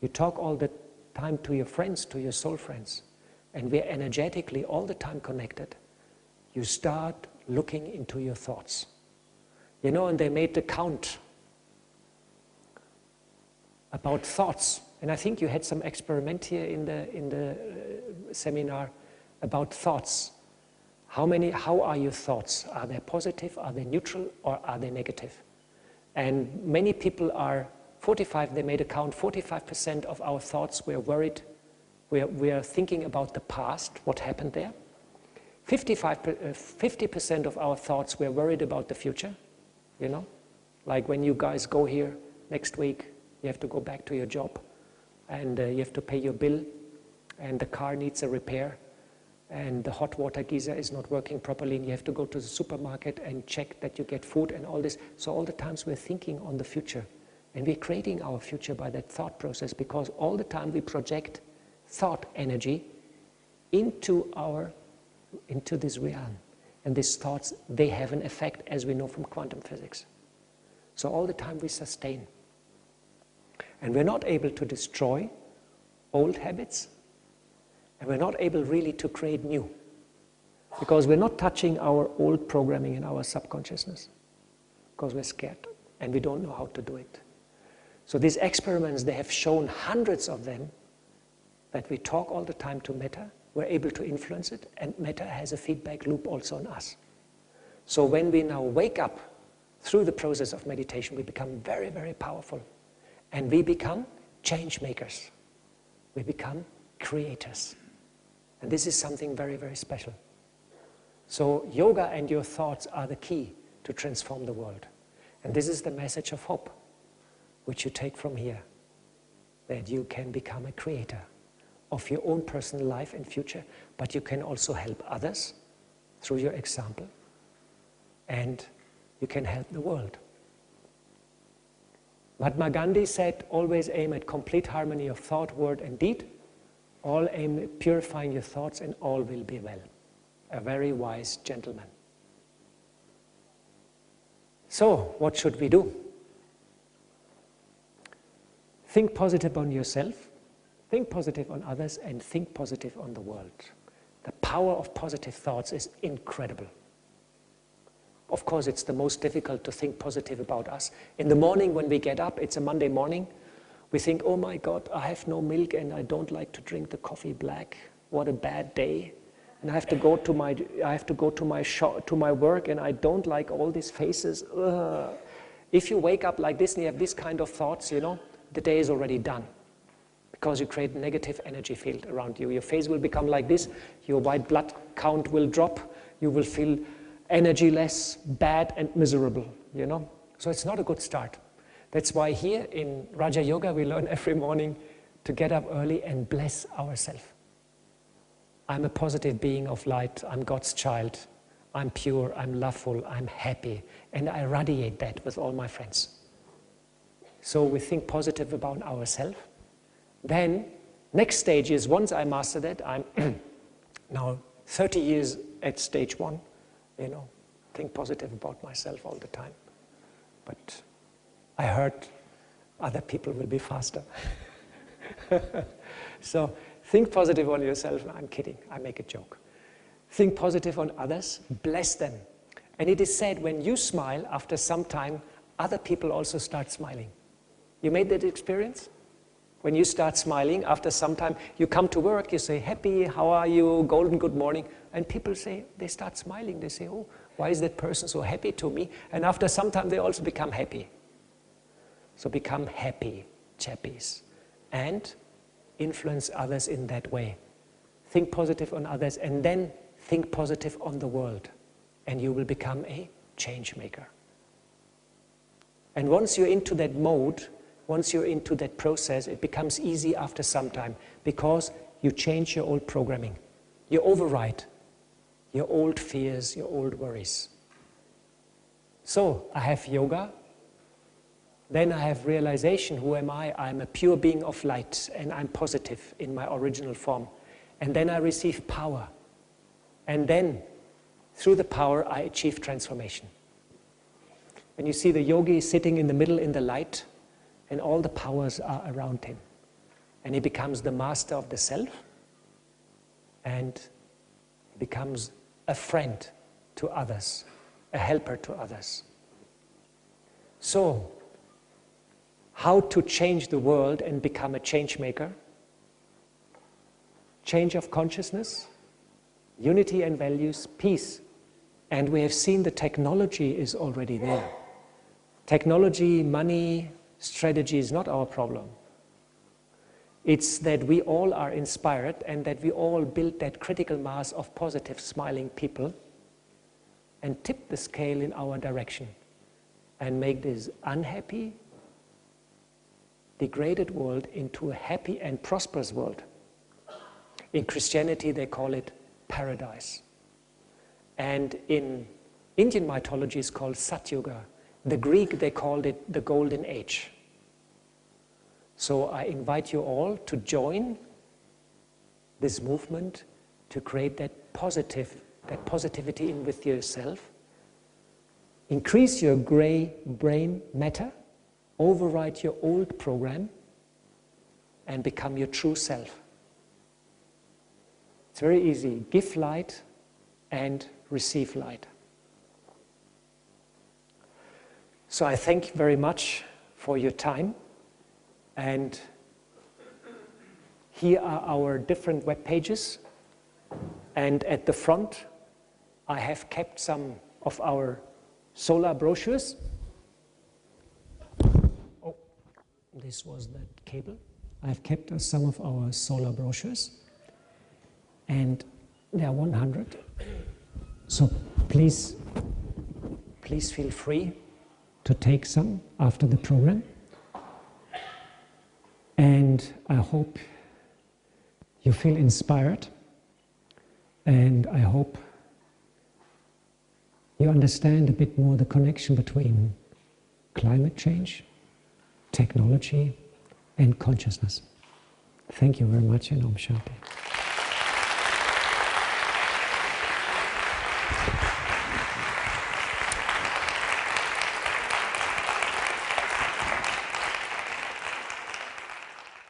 you talk all the time to your friends, to your soul friends, and we're energetically all the time connected, you start looking into your thoughts. You know, and they made the count about thoughts. And I think you had some experiment here in the seminar about thoughts. How are your thoughts? Are they positive, are they neutral, or are they negative? And many people are 45, they made a count, 45% of our thoughts we're worried, we are thinking about the past, what happened there. 50% of our thoughts we're worried about the future, you know? Like when you guys go here next week, you have to go back to your job, and you have to pay your bill, and the car needs a repair, and the hot water geyser is not working properly, and you have to go to the supermarket and check that you get food and all this. So all the times we're thinking on the future, and we're creating our future by that thought process, because all the time we project thought energy into this realm. And these thoughts, they have an effect, as we know from quantum physics. So all the time we sustain. And we're not able to destroy old habits, and we're not able really to create new, because we're not touching our old programming in our subconsciousness, because we're scared and we don't know how to do it. So these experiments, they have shown, hundreds of them, that we talk all the time to matter, we're able to influence it, and matter has a feedback loop also on us. So when we now wake up through the process of meditation, we become very, very powerful. And we become change makers. We become creators. And this is something very, very special. So yoga and your thoughts are the key to transform the world. And this is the message of hope, which you take from here, that you can become a creator of your own personal life and future, but you can also help others through your example, and you can help the world. Mahatma Gandhi said, always aim at complete harmony of thought, word, and deed. All aim at purifying your thoughts, and all will be well. A very wise gentleman. So, what should we do? Think positive on yourself, think positive on others, and think positive on the world. The power of positive thoughts is incredible. Of course, it's the most difficult to think positive about us. In the morning when we get up, it's a Monday morning, we think, oh my God, I have no milk and I don't like to drink the coffee black. What a bad day. And I have to go to my work, and I don't like all these faces. Ugh. If you wake up like this and you have this kind of thoughts, you know, the day is already done, because you create a negative energy field around you. Your face will become like this, your white blood count will drop, you will feel energyless, bad and miserable, you know. So it's not a good start. That's why here in Raja Yoga we learn every morning to get up early and bless ourselves. I'm a positive being of light, I'm God's child, I'm pure, I'm loveful, I'm happy, and I radiate that with all my friends. So we think positive about ourselves. Then Next stage is, once I master that, I'm now 30 years at stage 1, you know, think positive about myself all the time. But I heard other people will be faster. So think positive on yourself. I'm kidding, I make a joke. Think positive on others, bless them. And it is said when you smile, after some time, other people also start smiling. You made that experience? When you start smiling, after some time, you come to work, you say, happy, how are you, golden good morning. And people say, they start smiling. They say, oh, why is that person so happy to me? And after some time, they also become happy. So become happy chappies and influence others in that way. Think positive on others and then think positive on the world. And you will become a change maker. And once you're into that mode, once you're into that process, it becomes easy after some time because you change your old programming. You override your old fears, your old worries. So I have yoga, then I have realization, who am I? I'm a pure being of light and I'm positive in my original form. And then I receive power. And then through the power I achieve transformation. When you see the yogi sitting in the middle in the light, and all the powers are around him. And he becomes the master of the self and becomes a friend to others, a helper to others. So, how to change the world and become a change maker? Change of consciousness, unity and values, peace. And we have seen the technology is already there. Technology, money, strategy is not our problem. It's that we all are inspired and that we all build that critical mass of positive, smiling people and tip the scale in our direction and make this unhappy, degraded world into a happy and prosperous world. In Christianity, they call it paradise. And in Indian mythology, it's called Satyuga. The Greek, they called it the Golden Age. So I invite you all to join this movement to create that positivity in with yourself. Increase your gray brain matter, override your old program, and become your true self. It's very easy. Give light and receive light. So I thank you very much for your time. And here are our different web pages. And at the front, I have kept some of our solar brochures. Oh, this was that cable. I've kept some of our solar brochures. And there are 100. So please feel free to take some after the program. And I hope you feel inspired, and I hope you understand a bit more the connection between climate change, technology, and consciousness. Thank you very much, and Om Shanti.